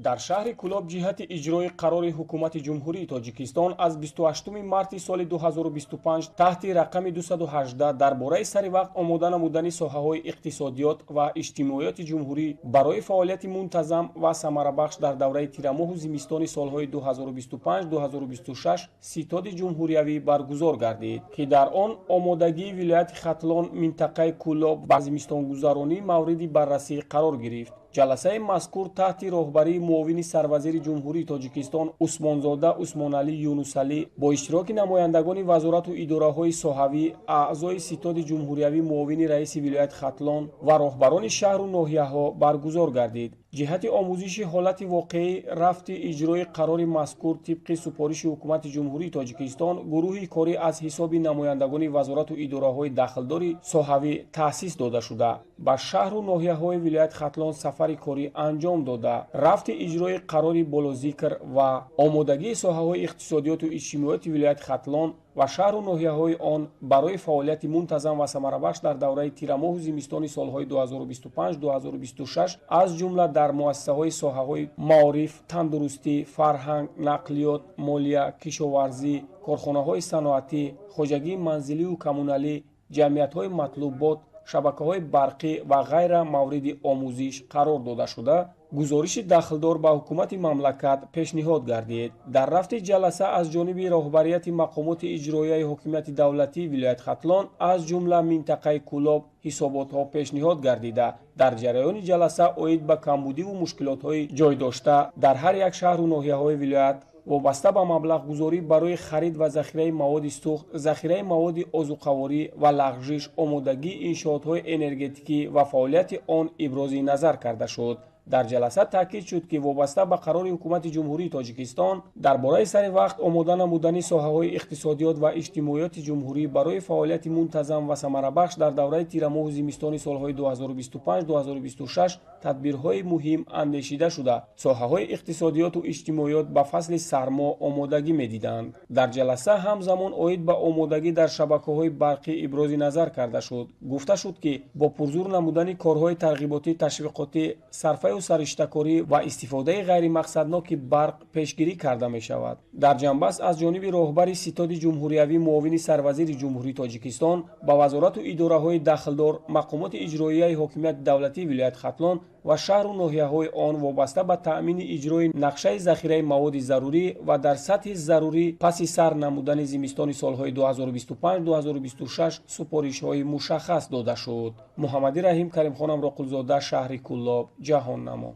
дар шаҳри Кулоб ҷиҳати иҷрои қарори ҳукумати ҷумҳурии Тоҷикистон аз 28 марти соли 2025 таҳти рақами 218 дар бораи сари вақт омода намудани соҳаҳои иқтисодиёт ва иҷтимоияти ҷумҳурӣ барои фаъолияти мунтазам ва самарабахш дар давраи тирамоҳу зимистони солҳои 2025-2026 ситоди ҷумҳуриявӣ баргузор гардид, ки дар он омодагии вилояти Хатлон минтақаи Кулоб ба зимистонгузаронии мавриди баррасӣ қарор гирифт. ҷаласаи мазкур таҳти роҳбарии муовини сарвазири ҷумҳурии Тоҷикистон Усмонзода Усмоналӣ Юнусалӣ бо иштироки намояндагони вазорату идораҳои соҳавӣ, аъзои ситоди ҷумҳуриявӣ муовини раиси вилояти Хатлон ва роҳбарони шаҳру ноҳияҳо баргузор гардид. ҷиҳати омӯзиши ҳолати воқеӣ рафти иҷрои қарори мазкур тибқи супориши ҳукумати ҷумҳурии Тоҷикистон гурӯҳи корӣ аз ҳисоби намояндагони вазорату идораҳои дахлдори соҳавӣ таъсис дода шуда ба шаҳру ноҳияҳои вилояти Хатлон сафари корӣ анҷом дода рафти иҷрои қарори болозикр ва омодагии соҳаҳои иқтисодиёту иҷтимоияти вилояти Хатлон ва шаҳру ноҳияҳои он барои фаъолияти мунтазам ва самарабахш дар давраи тирамоҳу зимистони солҳои 2025-2026 аз ҷумла дар муассисаҳои соҳаҳои маориф, тандурустӣ, фарҳанг, нақлиёт, молия, кишоварзӣ, корхонаҳои саноатӣ, хоҷагии манзилию коммуналӣ, ҷамъиятҳои матлубот, шабакаҳои барқӣ ва ғайра мавриди омӯзиш қарор дода шуда гузориши дахлдор ба ҳукумати мамлакат пешниҳод гардид. дар рафти ҷаласа аз ҷониби роҳбарияти мақомоти иҷроияи ҳокимияти давлатии вилояти Хатлон аз ҷумла минтақаи Кулоб ҳисоботҳо пешниҳод гардида дар ҷараёни ҷаласа оид ба камбудиву мушкилотҳои ҷойдошта дар ҳар як шаҳру ноҳияҳои вилоят вобаста ба маблағгузорӣ барои харид ва захираи маводи сӯхт, захираи маводи озуқаворӣ ва лағжиш, омодагии иншоотҳои энергетикӣ ва фаъолияти он ибрози назар карда шуд. дар ҷаласа таъкид шуд, ки вобаста ба қарори ҳукумати ҷумҳурии Тоҷикистон дар бораи сари вақт омода намудани соҳаҳои иқтисодиёт ва иҷтимоияти ҷумҳурӣ барои фаъолияти мунтазам ва самарабахш дар давраи тирамоҳу зимистони солҳои 2025-2026 тадбирҳои муҳим андешида шуда соҳаҳои иқтисодиёту иҷтимоиёт ба фасли сармо омодагӣ медиданд. дар ҷаласа ҳамзамон оид ба омодагӣ дар шабакаҳои барқӣ ибрози назар карда шуд. гуфта шуд, ки бо пурзур намудани корҳои тарғиботӣ, ташвиқотӣ, сарфаю сариштакорӣ ва истифодаи ғайримақсадноки барқ пешгирӣ карда мешавад. дар ҷанбас аз ҷониби роҳбари ситоди ҷумҳуриявӣ муовини сарвазири ҷумҳурии Тоҷикистон ба вазорату идораҳои дахлдор, мақомоти иҷроияи ҳокимияти давлатии вилояти Хатлон ва шаҳру ноҳияҳои он вобаста ба таъмини иҷрои нақшаи захираи маводи зарурӣ ва дар сатҳи зарурӣ паси сар намудани зимистони солҳои 2025-2026 супоришҳои мушаххас дода шуд. муҳаммадӣ раҳим Каримхон Роқулзода, шаҳри Куллоб, ҷаҳоннамо.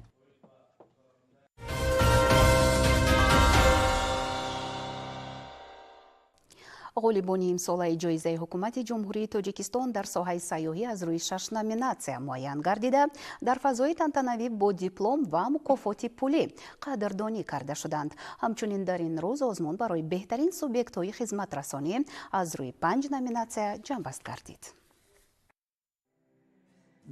غالبان امسال جایزه حکومت جمهوری تاجیکستان در ساحه سیاحی از روی 6 نامیناسیا معین گردیده در فضای تنتنوی با دیپلم و مکافات پولی قدردانی کرده شدند. همچنین در این روز آزمون برای بهترین سوبیکت های خدمت رسانی از روی 5 نامیناسیا جنبست گردید.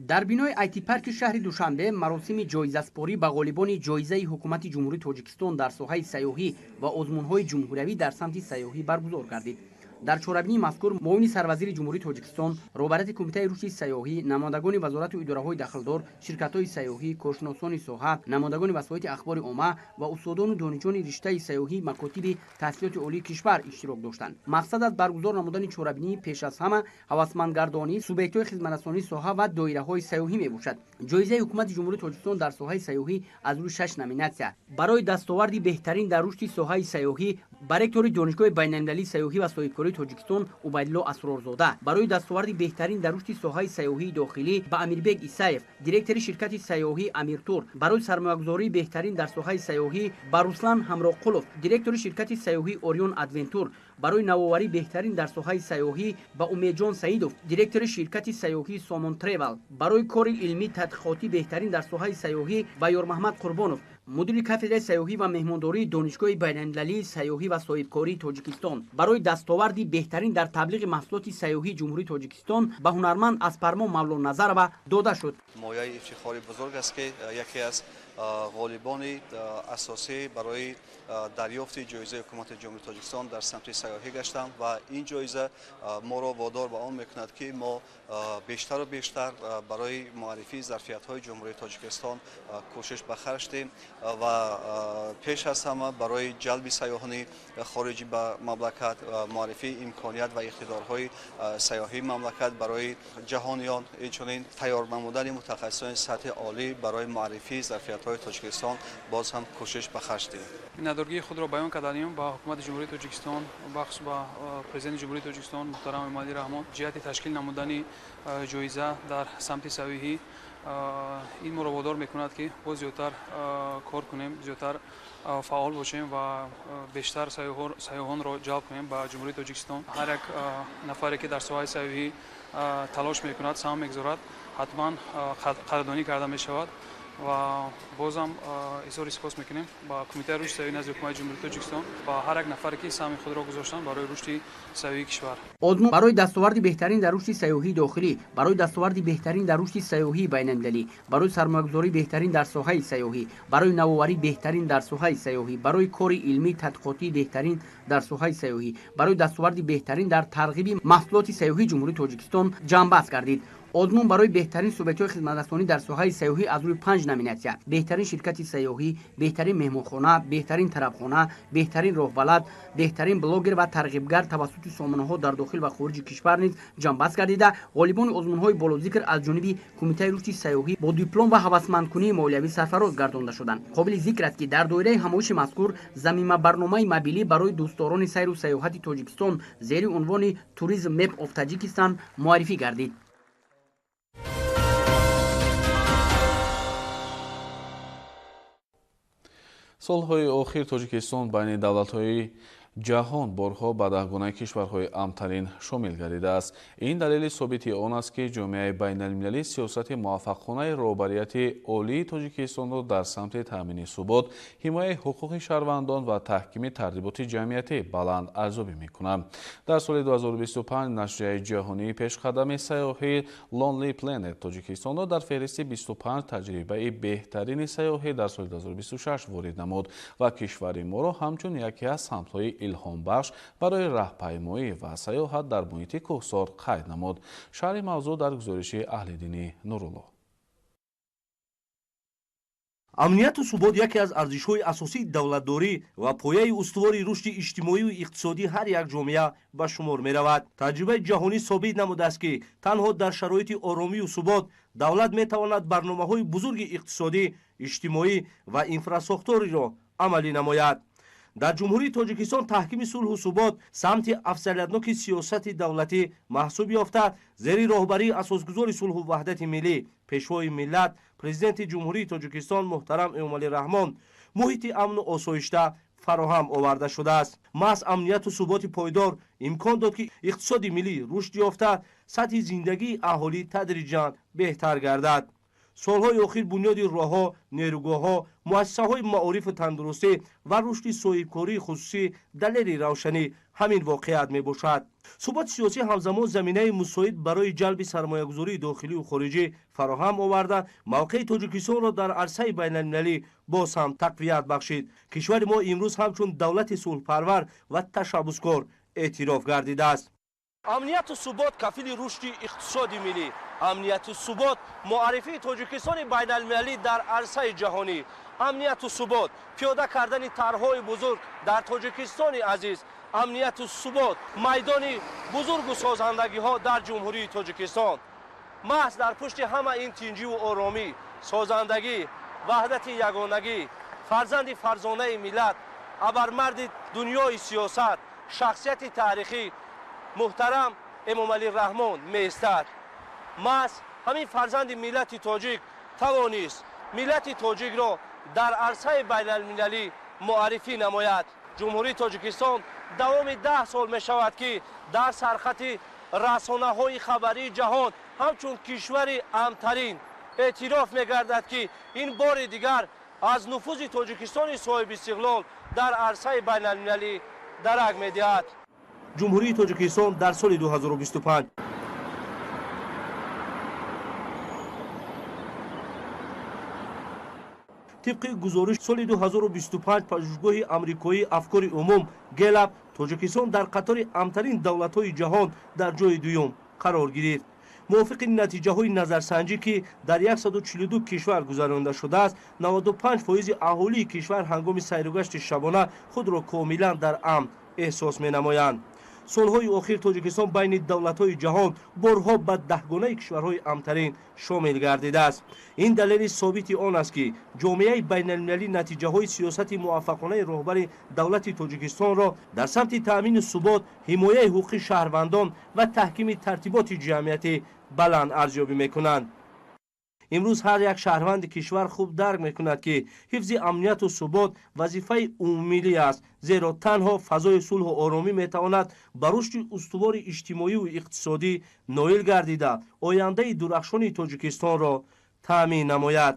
در بینای آیتی پارک شهر دوشنبه مراسم جایزه سپاری به غالبان جایزه حکومت جمهوری تاجیکستان در ساحه سیاحی و آزمون‌های جمهوری در سمت سیاحی برگزار گردید. در چهاربینی مذکور معاون سروزیر جمهوری تاجیکستان، رهبران کمیته رشد سیاحی، نمایندگان وزارت و اداره‌های داخلدار، شرکت‌های سیاحی، کارشناسان ساحه، نمایندگان وسایط اخبار عامه و استادان و دانشجویان رشته سیاحی مکاتب تحصیلات عالی کشور اشتراک داشتند. مقصد از برگزار نمودن چهاربینی پیش از همه هوسمندگردانی سوبیکت‌های خدمترسانی ساحه و دایره‌های سیاحی میباشد. جایزه حکومت جمهوری تاجیکستان در ساحه سیاحی از روی 6 نامیناسیا برای دستاوردی بهترین در رشد ساحه سیاحی برای رکتور دانشگاه بین‌المللی سیاحی و صاحبکاری تاجیکستان عبیدالله اسرارزاده، برای دستاوردی بهترین در رشد ساحه سیاحی داخلی به امیربگ ایسایف، دیرکتور شرکت سیاحی امیرتور، برای سرمایه‌گذاری بهترین در ساحه سیاحی به رسلان همراقلوف، دیرکتور شرکت سیاحی اوریون ادونتور، برای نوآوری بهترین در ساحه سیاحی به امیدجان سعیدوف، دیرکتور شرکت سیاحی سامون تریول، برای کار علمی تحقیقاتی بهترین در ساحه سیاحی به یار محمد قربانوف، مدیر کافدرای سیاحی و مهمانداری دانشگاه بین‌المللی سیاحی و صاحبکاری تاجیکستان، برای دستاوردی بهترین در تبلیغ محصولات سیاحی جمهوری تاجیکستان به هنرمند اسپرما مولا نظرова داده شد. مایه افتخاری بزرگ است که یکی از غالبان اساسی برای دریافت جایزه حکومت جمهوری تاجیکستان در سمت سیاحی گشتم و این جایزه ما را وادار به آن میکند که ما بیشتر و بیشتر برای معرفی ظرفیت‌های جمهوری تاجیکستان کوشش به خرج دهیم و پیش از همه برای جلب سیاحان خارجی به مملکت، معرفی امکانیت و اقتدارهای سیاحی مملکت برای جهانیان، همچنین تیار نمودن متخصصان سطح عالی برای معرفی ظرفیت‌های تاجیکستان باز هم کوشش به خرج دهیم. minnatdorgii خود را بیان کردیم با حکومت جمهوری تاجیکستان بخصوص با پرزیدنت جمهوری تاجیکستان محترم امامعلی رحمان جهت تشکیل نمودن جایزه در سمت سیاحی. این ما را وادار میکند که باز زیادتر کار کنیم، زیادتر فعال باشیم و بیشتر سیاحان را جلب کنیم به جمهوری تاجیکستان. هر یک نفری که در ساحه سیاحی تلاش میکند، سهم میگذارد، حتما قدردانی کرده می شود و بازم اظهار سپاس میکنیم با کمیته رشد سیاحی نزد حکومت جمهوری تاجیکستان با هر یک نفری که سهم خود را گذاشتن برای رشد سیاحی کشور. آزمون برای دستاوردی بهترین در رشد سیاحی داخلی، برای دستاوردی بهترین در رشد سیاحی بین‌المللی، برای سرمایه‌گذاری بهترین در ساحه سیاحی، برای نوآوری بهترین در ساحه سیاحی، برای کار علمی تحقیقاتی بهترین در ساحه سیاحی، برای دستاوردی بهترین در ترغیب محصولات سیاحی جمهوری تاجیکستان جنبست گردید. آزمون برای بهترین سوبیکت‌های خدمترسانی در ساحه سیاحی از روی 5 نامیناسیا: بهترین شرکت سیاحی، بهترین مهمانخانه، بهترین طربخانه، بهترین راهبلد، بهترین بلاگر و ترغیبگر توسط سامانه‌ها در داخل و خارج کشور نیز جنبست گردیده. غالبان آزمون‌های بالاذکر از جانب کمیته رشد سیاحی با دیپلم و هوسمندکنی مالیوی سرفراز گردانده شدند. قابل ذکر است که در دایره همایش مذکور ضمن برنامه مبیلی برای دوستداران سیر و سیاحت تاجیکستان زیر عنوان توریسم مپ اف تاجیکستان معرفی گردید. солҳои охир тоҷикистон байни давлатҳои ҷаҳон борҳо ба даҳгонаи кишварҳои амтарин шомил гардидааст. ин далели собити он аст ки ҷомеаи байналмилалӣ сиёсати муваффақонаи роҳбарияти олии тоҷикистонро дар самти таъмини субот, ҳимояи ҳуқуқи шаҳрвандон ва таҳкими тартиботи ҷамъиятӣ баланд арзёбӣ мекунад. дар соли 2025 нашрияи ҷаҳонии пешқадами сайёҳӣ Lonely Planet тоҷикистонро дар феҳристи 25 таҷрибаи беҳтарини сайёҳӣ дар соли 2026 ворид намуд ва кишвари моро ҳамчун яке аз самтҳои илҳомбахш барои раҳпаймоӣ ва сайёҳат дар муҳити кӯҳсор қайд намуд. шарҳи мавзӯъ дар гузориши Аҳлиддини Нурулло. амнияту субот яке аз арзишҳои асосии давлатдорӣ ва пояи устувори рушди иҷтимоиву иқтисодии ҳар як ҷомеа ба шумор меравад. таҷрибаи ҷаҳонӣ собит намудааст ки танҳо дар шароити оромию субот давлат метавонад барномаҳои бузурги иқтисодӣ, иҷтимоӣ ва инфрасохториро амалӣ намояд. дар ҷумҳурии тоҷикистон таҳкими сулҳу субот самти афзалиятноки сиёсати давлатӣ маҳсуб ёфта зери роҳбарии асосгузори сулҳу ваҳдати миллӣ, пешвои миллат, президенти ҷумҳурии тоҷикистон муҳтарам Эмомалӣ Раҳмон, муҳити амну осоишта فراهم آورده شده است. محض امنیت و ثبات پایدار امکان داد که اقتصاد ملی رشد یافته، سطح زندگی اهالی تدریجاً بهتر گردد. سالهای اخیر بنیاد راهها، نیروگاهها، مؤسسه‌های معارف تندرستی و رشد صاحبکاری خصوصی دلیل روشنی همین واقعیت میباشد. ثبات سیاسی همزمان زمینه مساعد برای جلب سرمایه‌گذاری داخلی و خارجی فراهم آورده، موقع تاجیکستان را در عرصه بین‌المللی باز هم تقویت بخشید. کشور ما امروز همچون دولت صلح‌پرور و تشبثکار اعتراف گردیده است. امنیت و ثبات کفیل رشد اقتصادی ملی، امنیت و ثبات معرفی تاجیکستان بین المللی در عرصه جهانی، امنیت و ثبات پیاده کردن طرح‌های بزرگ در تاجیکستان عزیز، امنیت و ثبات میدان بزرگ و سازندگی‌ها در جمهوری تاجیکستان. محض در پشت همه این تنجی و آرامی، سازندگی، وحدت یگانگی، فرزند فرزانه ملت، ابرمرد دنیای سیاست، شخصیت تاریخی محترم امام علی رحمان می‌ایستد. محض همین فرزند ملت تاجیک توانست ملت تاجیک را در عرصه بین المللی معرفی نماید. جمهوری تاجیکستان دوام 10 سال می شود که در سرخط رسانه‌های خبری جهان همچون کشور امن‌ترین اعتراف می گردد که این بار دیگر از نفوذ تاجیکستان صاحب استقلال در عرصه بین المللی درک می دهد. جمهوری تاجیکستان در سال 2025 طبق گزارش سال 2025 پژوهشگاه آمریکایی افکار عموم گلاب، تاجیکستان در قطار امن‌ترین دولت‌های جهان در جای دوم قرار گرفت. موافق نتیجه‌های نظرسنجی که در 142 کشور گذرانده شده است، 95% اهالی کشور هنگام سیرگشت شبانه خود را کاملا در امن احساس می‌نمایند. سالهای اخیر تاجیکستان بین دولت‌های جهان بارها به 10 گانه کشورهای امن‌ترین شامل گردیده است. این دلیل ثابت آن است که جامعه بین‌المللی نتیجه‌های سیاست موفقانه رهبر دولت تاجیکستان را در سمت تأمین ثبات، حمایت حقوق شهروندان و تحکیم ترتیبات جمعیتی بلند ارزیابی می‌کنند. امروز هر یک شهروند کشور خوب درک میکند که حفظ امنیت و ثبات وظیفه عمومی است، زیرا تنها فضای صلح و آرامی میتواند بر رشد استوار اجتماعی و اقتصادی نائل گردیده آینده درخشان تاجیکستان را تامین نماید.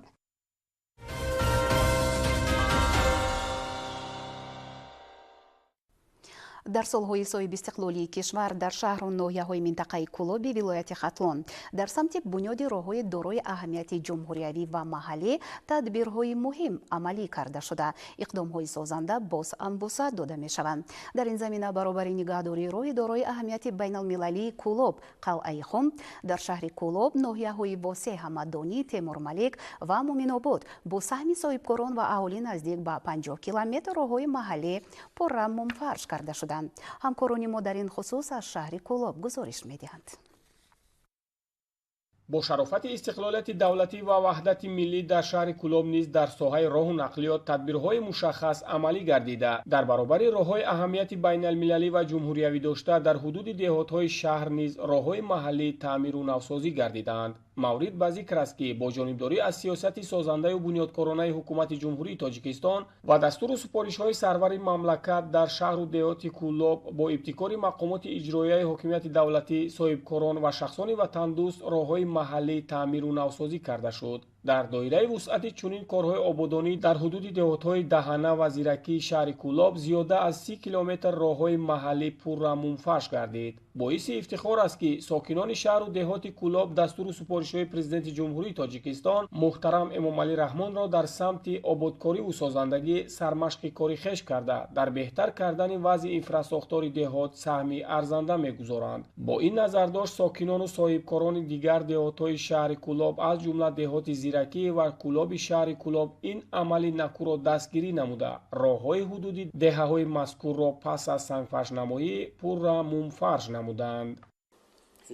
дар солҳои соҳиби истиқлолии кишвар дар шаҳру ноҳияҳои минтақаи Кулоби вилояти Хатлон дар самти бунёди роҳҳои дорои аҳамияти ҷумҳуриявӣ ва маҳаллӣ тадбирҳои муҳим амалӣ карда шуда иқдомҳои созанда боз ҳам вусъат дода мешаванд. дар ин замина баробари нигаҳдории роҳи дорои аҳамияти байналмилалии Кулоб, қалъаи Хум, дар шаҳри Кулоб ноҳияҳои Восеъ Ҳамаддонӣ, Темурмалик ва Муминобод бо саҳми соҳибкорон ва аҳолӣ наздик ба 50 километр роҳҳои маҳаллӣ пурра мумфарш карда шуданд. ҳамкорони мо дар ин хусус аз шаҳри Кулоб гузориш медиҳанд. бо шарофати истиқлолияти давлатӣ ва ваҳдати миллӣ дар шаҳри Кулоб низ дар соҳаи роҳу нақлиёт тадбирҳои мушаххас амалӣ гардида дар баробари роҳҳои аҳамияти байналмилалӣ ва ҷумҳуриявӣ дошта дар ҳудуди деҳотҳои шаҳр низ роҳҳои маҳаллӣ таъмиру навсозӣ гардидаанд. маврид ба зикр аст ки бо ҷонибдорӣ аз сиёсати созандаю бунёдкоронаи ҳукумати ҷумҳурии Тоҷикистон ва дастуру супоришҳои сарвари мамлакат дар шаҳру деҳоти Кулоб бо ибтикори мақомоти иҷроияи ҳокимияти давлатӣ, соҳибкорон ва шахсони ватандӯст роҳҳои маҳаллӣ таъмиру навсозӣ карда шуд. дар доираи вусъати чунин корҳои ободонӣ дар ҳудуди деҳотҳои Даҳана ва Зиракии шаҳри Кулоб зиёда аз 30 километр роҳҳои маҳаллӣ пурра мунфарш гардид. боиси ифтихор аст ки сокинони шаҳру деҳоти Кулоб дастуру супоришҳои президенти ҷумҳурии Тоҷикистон муҳтарам Эмомалӣ Раҳмонро дар самти ободкориву созандагӣ сармашқи кори хеш карда дар беҳтар кардани вазъи инфрасохтори деҳот саҳми арзанда мегузоранд. бо ин назардошт сокинону соҳибкорони дигар деҳотҳои шаҳри Кулоб аз ҷумла деҳоти Зиракӣ ва Кулоби шаҳри Кулоб ин амали накуро дастгирӣ намуда роҳҳои ҳудуди деҳаҳои мазкурро пас аз сангфаршнамоӣ пурра мумфарш намуданд.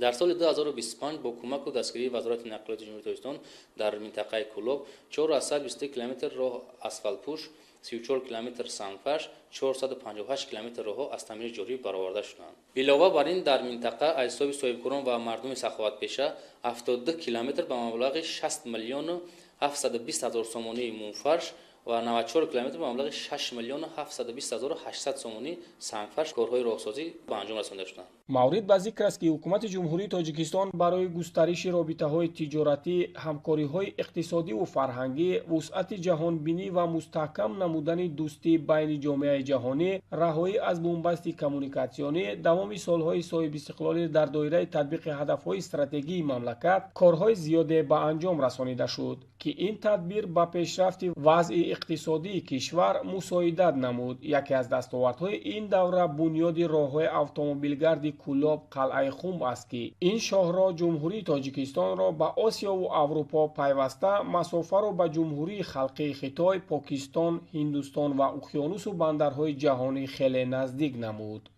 дар соли 2025 бо кӯмаку дастгирии вазорати нақлиёти ҷумҳурии Тоҷикистон дар минтақаи Кулоб 422 километр роҳ асфалтпӯш, 34 километр сангфарш, 458 километр роҳҳо аз таъмири ҷорӣ бароварда шуданд. илова бар ин дар минтақа аз ҳисоби соҳибкорон ва мардуми саховатпеша 72 километр ба маблағи 60 миллиону 720 ҳазор сомонии мунфарш و 94 کیلومتر به مبلغ 6 میلیون و 720 هزار و 800 سومونی سنگفرش کارهای راهسازی به انجام رسانده شدند. مورد به ذکر است که حکومت جمهوری تاجیکستان برای گسترش رابطه‌های تجارتی، همکاری‌های اقتصادی و فرهنگی، وسعت جهانبینی و مستحکم نمودن دوستی بین جامعه جهانی، رهایی از بنبست کمونیکاسیونی، دوام سالهای صاحب استقلال در دایره تطبیق هدف‌های استراتژی مملکت، کارهای زیادی به انجام رسانیده شد که این تدبیر به پیشرفت وضع اقتصادی کشور مساعدت نمود. یکی از دستاوردهای این دوره بنیاد راه‌های اتومبیلگرد کلاب قلعه خم است که این شاهراه جمهوری تاجیکستان را به آسیا و اروپا پیوسته مسافه را به جمهوری خلقی خیتای، پاکستان، هندوستان و اقیانوس و بندرهای جهانی خیلی نزدیک نمود.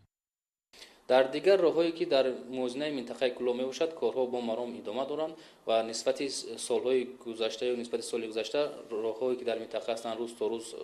در دیگر راههایی که در موازنه منطقه کلاب میباشد کارها با مرام ادامه دارند و نسبت سالهای گذشته و نسبت سال گذشته راههایی که در منطقه هستند روز تا روز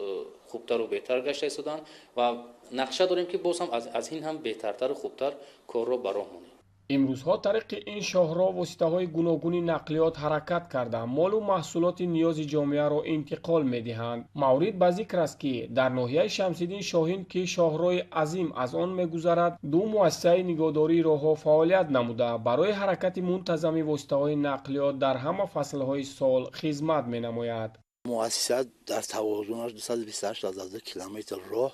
خوبتر و بهتر گشته ایستادند و نقشه داریم که باز هم از این هم بهترتر و خوبتر کار را به راه مانیم. امروزها طریق این شاهراه واسطه‌های گوناگون نقلیات حرکت کرده مال و محصولات نیاز جامعه را انتقال می‌دهند. مورد به ذکر است که در ناحیه شمس‌الدین شاهین که شاهراه عظیم از آن می‌گذرد، دو مؤسسه نگهداری راه‌ها فعالیت نموده برای حرکت منتظم واسطه‌های نقلیات در همه فصل‌های سال خدمت می‌نماید. مؤسسه در توازنش 228 کیلومتر راه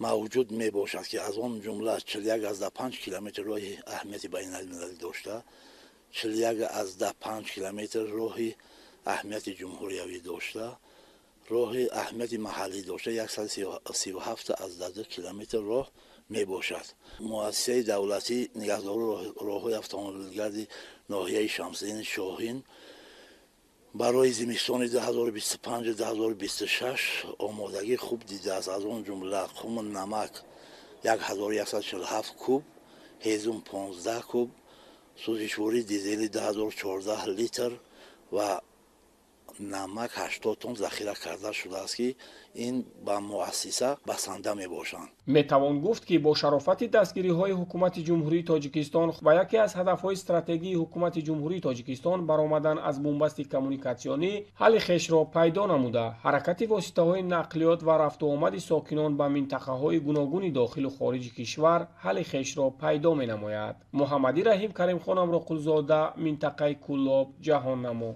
موجود می باشد که از آن جمله 41.5 کیلومتر راه اهمیت بین المللی داشته، 41.5 کیلومتر راه اهمیت جمهوریوی داشته، راه اهمیت محلی داشته، 137.2 کیلومتر راه می باشد. مؤسسه دولتی نگهداری راه‌های اتومبیلگرد ناحیه شمس‌الدین شاهین برای زمستان 2025-2026 آمادگی خوب دیده است. از آن جمله خم نمک 1147 کوب، هیزم 15 کوب، سوزشوری دیزلی 2014 لیتر و نمک 80 تن ذخیره کرده شده است که این به مؤسسه بسنده می باشند. می توان گفت که با شرافت دستگیری های حکومت جمهوری تاجیکستان و یکی از هدفهای استراتژی حکومت جمهوری تاجیکستان برآمدن از بنبست کمونیکاسیونی حل خویش را پیدا نموده، حرکت واسطه های نقلیات و رفت و آمد ساکنان به منطقه های گوناگون داخل و خارج کشور حل خویش را پیدا می نماید. محمدی رحیم کریم خان امرقلزاده، منطقه کلاب، جهان نما.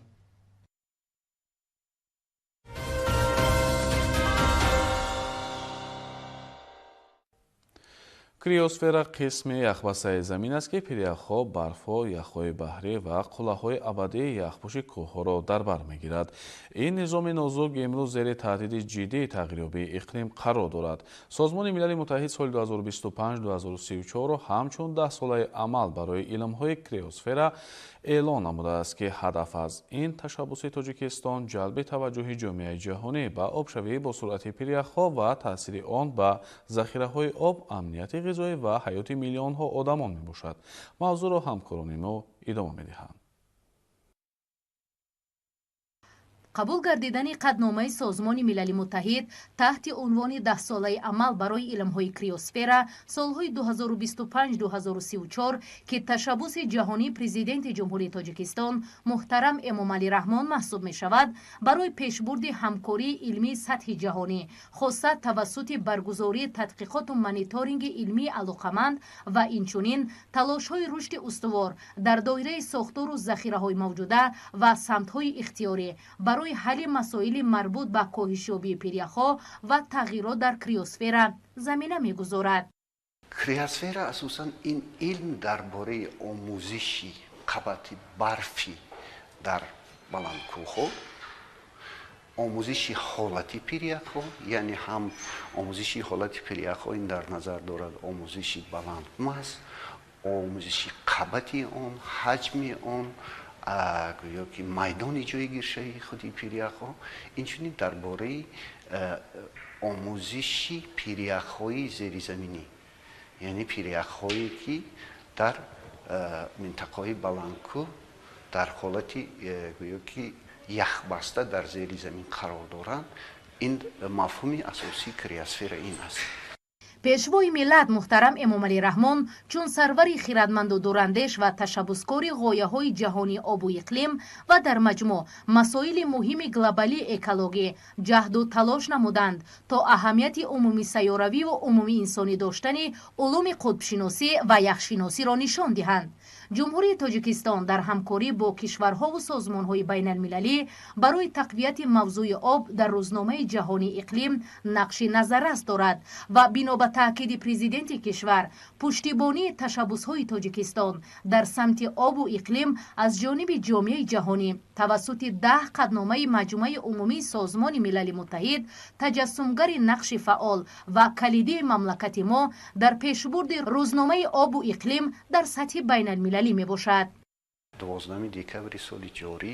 کریوسفера қисми яхбастаи замин аст ки пиряхҳо, барфҳо, яхҳои баҳрӣ ва қуллаҳои абадии яхпӯши кӯҳҳоро дар бар мегирад. ин низоми нозук имрӯз зери таҳдиди ҷиддии тағйирёбии иқлим қарор дорад. Созмони Милали Муттаҳид соли 2025-2034-ро ҳамчун 10 солаи амал барои илмҳои криосфера эълон намудааст ки ҳадаф аз ин ташаббуси Тоҷикистон ҷалби таваҷҷӯҳи ҷомеаи ҷаҳонӣ ба обшавӣ бо суръати пиряхҳо ва таъсири он ба захираҳои об, амнияти ғизоӣ ва ҳаёти миллионҳо одамон мебошад. мавзӯъро ҳамкорони мо идома медиҳанд. қабул гардидани қадномаи созмони милали муттаҳид таҳти унвони 10 солаи амал барои илмҳои криосфера солҳои 2025-2034 ки ташаббуси ҷаҳонии президенти ҷумҳурии Тоҷикистон муҳтарам Эмомалӣ Раҳмон маҳсуб мешавад, барои пешбурди ҳамкории илмии сатҳи ҷаҳонӣ, хоса тавассути баргузории тадқиқоту мониторинги илмии алоқаманд ва инчунин талошҳои рушди устувор дар доираи сохтору захираҳои мавҷуда ва самтҳои ихтиёрӣ барои ҳалли масоили марбут ба коҳишёбии пиряхҳо ва тағйирот дар криосфера замина мегузорад. криосфера асосан ин илм дар бораи омӯзиши қабати барфи дар баландкӯҳҳо, омӯзиши ҳолати пиряхҳо, яъне ҳам омӯзиши ҳолати пиряхҳо ин дар назар дорад омӯзиши баландкӯҳ аст, омӯзиши қабати он, ҳаҷми он, гӯё ки майдони ҷойгиршавии худи пиряхҳо, инчунин дар бораи омӯзиши пиряхҳои зеризаминӣ, яъне пиряхҳое ки дар минтақаҳои баландкӯҳ дар ҳолати гӯё ки яхбаста дар зери замин қарор доранд. ин мафҳуми асосии криосфера ин аст. пешвои миллат муҳтарам эмомалӣ раҳмон чун сарвари хиратманду дурандеш ва ташаббускори ғояҳои ҷаҳонии обу иқлим ва дар маҷмӯъ масоили муҳими глобалии экологӣ ҷаҳду талош намуданд то аҳамияти умумии сайёравиву умумии инсонӣ доштани улуми қутбшиносӣ ва яхшиносиро нишон диҳанд. ҷумҳурии тоҷикистон дар ҳамкорӣ бо кишварҳову созмонҳои байналмилалӣ барои тақвияти мавзӯи об дар рӯзномаи ҷаҳонии иқлим нақши назаррас дорад ва бино ба таъкиди президенти кишвар пуштибонии ташаббусҳои тоҷикистон дар самти обу иқлим аз ҷониби ҷомеаи ҷаҳонӣ тавассути 10 қадномаи маҷмӯаи умумии созмони милали муттаҳид таҷассумгари нақши фаъол ва калидии мамлакати мо дар пешбурди рӯзномаи обу иқлим дар сатҳи байналмилалӣ мебошад. 12 декабри соли ҷорӣ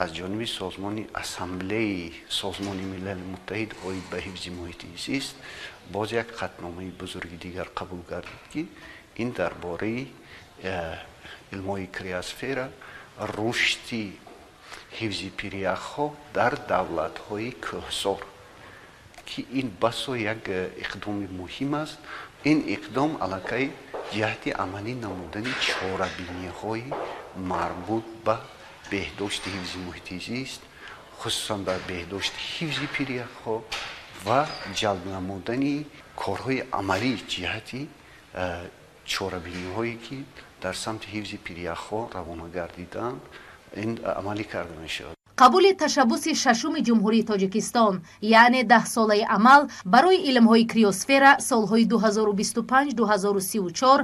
аз ҷониби созмони ассамблеи созмони милали муттаҳид оид ба ҳифзи муҳити зист боз як қатномаи бузурги дигар қабул гардид ки ин дар бораи илмҳои криосфера рушди ҳифзи пиряхҳо дар давлатҳои кӯҳсор ки ин басо як иқдоми муҳим аст. ин иқдом аллакай ҷиҳати амалӣ намудани чорабиниҳои марбут ба беҳдошти ҳифзи муҳити зист, хусусан ба беҳдошти ҳифзи пиряхҳо ва ҷалб намудани корҳои амалӣ ҷиҳати чорабиниҳое ки дар самти ҳифзи пиряхҳо равона гардиданд ин амалӣ карда мешавад. қабули ташаббуси шашуми ҷумҳурии тоҷикистон яъне 10-солаи амал барои илмҳои криосфера солҳои 2025-2034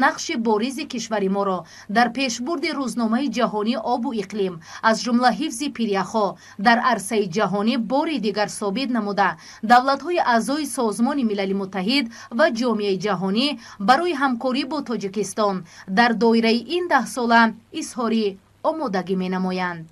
нақши боризи кишвари моро дар пешбурди рӯзномаи ҷаҳонии обу иқлим аз ҷумла ҳифзи пиряхҳо дар арсаи ҷаҳонӣ бори дигар собит намуда давлатҳои аъзои созмони милали муттаҳид ва ҷомеаи ҷаҳонӣ барои ҳамкорӣ бо тоҷикистон дар доираи ин 10 сола изҳори омодагӣ менамоянд.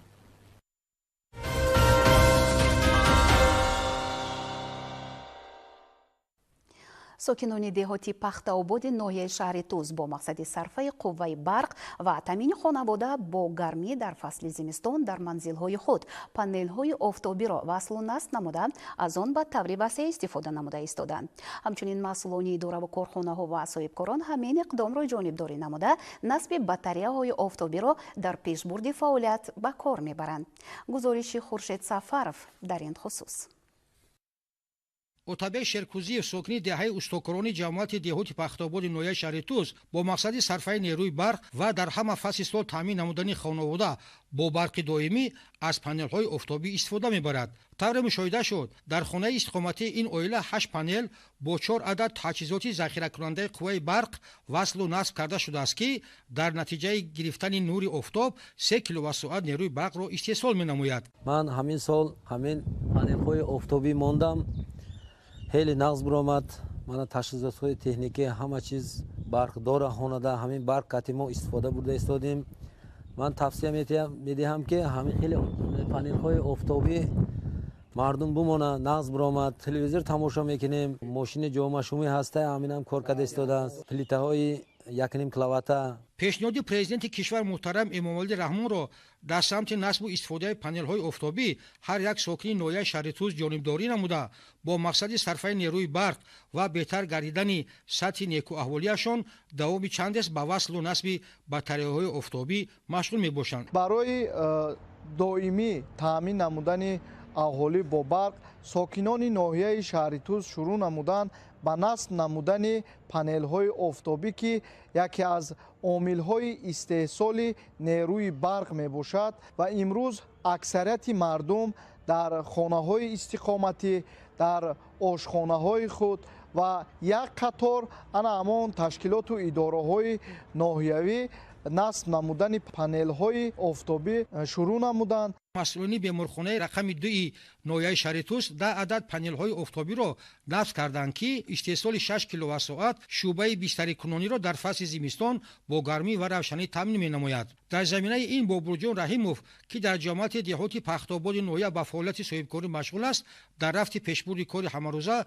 сокинони деҳоти пахтаободи ноҳияи шаҳри Туз бо мақсади сарфаи қувваи барқ ва таъмини хонавода бо гармӣ дар фасли зимистон дар манзилҳои худ панелҳои офтобиро васлу насб намуда аз он ба таври васеъ истифода намуда истоданд. ҳамчунин масъулони идораву корхонаҳо ва соҳибкорон ҳамин иқдомро ҷонибдорӣ намуда насби батареяҳои офтобиро дар пешбурди фаъолият ба кор мебаранд. гузориши Хуршед Сафаров дар ин хусус. отабек шеркузиев сокини деҳаи устокорони ҷамоати деҳоти пахтободи ноҳияи шаҳри Туз бо мақсади сарфаи нерӯи барқ ва дар ҳама фасли сол таъмин намудани хонавода бо барқи доимӣ аз панелҳои офтобӣ истифода мебарад. тавре мушоҳида шуд дар хонаи истиқоматии ин оила 8 панел бо 4 адад таҷҳизоти захиракунандаи қувваи барқ васлу насб карда шудааст ки дар натиҷаи гирифтани нури офтоб 3 киловаттсоат нерӯи барқро истеҳсол менамояд. ман ҳамин сол ҳамин панелҳои офтобӣ мондам. ҳели нағз биромад. мана ташхисотҳои техникӣ ҳама чиз барқдора хонада ҳамин барқ кати мо истифода бурда истодем. ман тавсия медиҳам ки ҳамин хеле панелҳои офтобӣ мардум бумона. нағз биромад. телевизор тамошо мекунем. мошини ҷомашумӣ ҳаста ҳаминам кор карда истодааст. плитаҳои 1.5 киловатта. пешниҳоди президенти кишвар муҳтарам Эмомалӣ Раҳмонро дар самти насбу истифодаи панелҳои офтобӣ ҳар як сокини ноҳияи шаҳри Туз ҷонибдорӣ намуда бо мақсади сарфаи нерӯи барқ ва беҳтар гардидани сатҳи некӯаҳволиашон давоми чандест ба васлу насби батареяҳои офтобӣ машғул мебошанд. барои доимӣ таъмин намудани аҳолӣ бо барқ сокинони ноҳияи шаҳри Туз шурӯъ намуданд ба насб намудани панелҳои офтобӣ ки яке аз омилҳои истеҳсоли нерӯи барқ мебошад ва имрӯз аксарияти мардум дар хонаҳои истиқоматӣ дар ошхонаҳои худ ва як қатор ана ҳамон ташкилоту идораҳои ноҳиявӣ насб намудани панелҳои офтобӣ шурӯъ намуданд. масъулони беморхонаи рақами 2 ноҳияи шаҳри Туз 10 адад панелҳои офтобиро насб карданд ки истеҳсоли 6 киловаттсоат шӯъбаи бистарикунониро дар фасли зимистон бо гармӣ ва равшанӣ таъмин менамояд. дар заминаи ин Бобурҷон Раҳимов ки дар ҷамоати деҳоти пахтободи ноҳия ба фаъолияти соҳибкорӣ машғул аст дар рафти пешбурди кори ҳамарӯза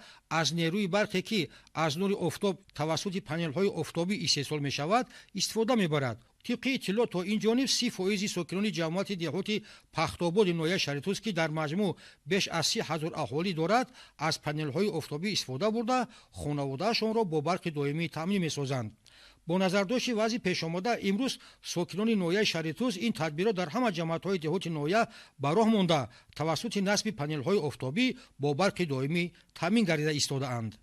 аз нерӯи барқе ки аз нури офтоб тавассути панелҳои офтобӣ истеҳсол мешавад истифода мебарад. طبق اطلاع تا این جانب 30% ساکنان جماعت دهاتی پختاباد نویه شهرتوز که در مجموع بیش از 30,000 اهالی دارد از پنل‌های آفتابی استفاده برده خانواده‌شان را با برق دائمی تامین می‌سازند. با نظرداشت وضع پیش آمده امروز ساکنان نویه شهرتوز این تدبیرات در همه جماعت‌های دهات نویه به راه مانده توسط نصب پنل‌های آفتابی با برق دائمی تامین گردیده ایستاده‌اند.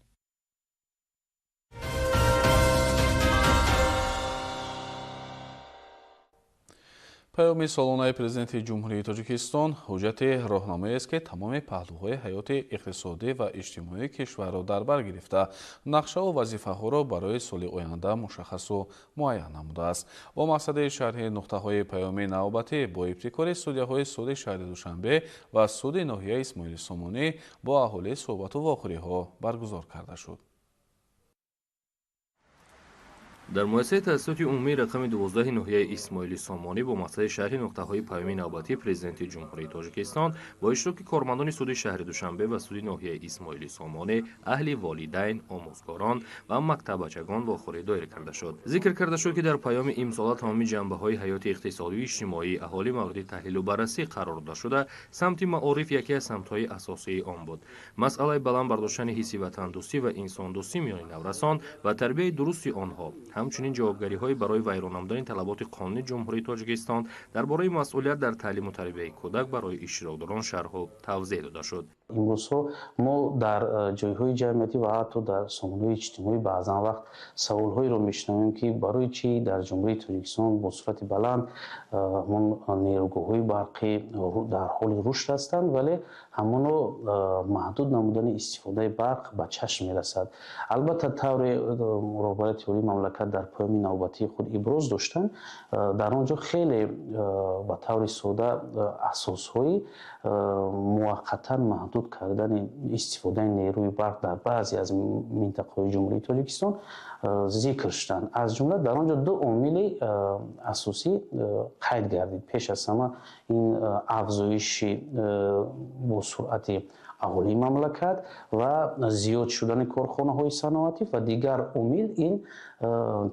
پیام سالانه پرزیدنت جمهوری تاجیکستان حجت راهنمایی است که تمام پهلوهای حیات اقتصادی و اجتماعی کشور را در بر گرفته نقشه و وظیفه‌ها را برای سال آینده مشخص و معین نموده است. با مقصد شرح نقطه‌های پیام نوبتی با ابتکار استودیوهای سود شهر دوشنبه و سود ناحیه اسماعیل سامانی با اهالی صحبت و واخوری‌ها برگزار کرده شد. در مؤسسه تأسیسات عمومی رقم 12 ناحیه اسماعیل سامانی با مقصد شرح نقطه‌های پیام نوبتی پرزیدنت جمهوری تاجیکستان با اشتراک کارمندان سود شهر دوشنبه و سود ناحیه اسماعیل سامانی، اهل والدین، آموزگاران و مکتبچگان واخوری دایر کرده شد. ذکر کرده شد که در پیام امسال تمامی جنبه‌های حیات اقتصادی و اجتماعی اهالی مورد تحلیل و بررسی قرار داده شده. سمت معارف یکی از سمت‌های اساسی آن بود. مسئله بلند برداشتن حس وطن دوستی و انسان دوستی میان نورسان و تربیت درست آنها همچنین جوابگری‌های برای ویران نمودن طلبات قانونی جمهوری تاجیکستان درباره مسئولیت در تعلیم و تربیت کودک برای اشتراکداران شرح و توضیح داده شد. امروزها ما در جایهای جمعیتی و حتی در سامانه‌های اجتماعی بعضا وقت سوال‌هایی رو میشنویم که برای چی در جمهوری تاجیکستان با صورت بلند نیروگاه‌های برقی در حال رشد هستند ولی همونو محدود نمودن استفاده برق به چشم میرسد. البته طور مراقبت عالی مملکت در پیام نوبتی خود ابراز داشتن در آنجا خیلی به طور ساده اساس‌های موقتا محدود کردن استفاده نیروی برق در بعضی از منطقه‌های جمهوری تاجیکستان ذکر شدند. از جمله در آنجا دو عامل اساسی قید گردید. پیش از همه این افزایش با سرعت اهالی مملکت و زیاد شدن کارخانه‌های صنعتی و دیگر عامل این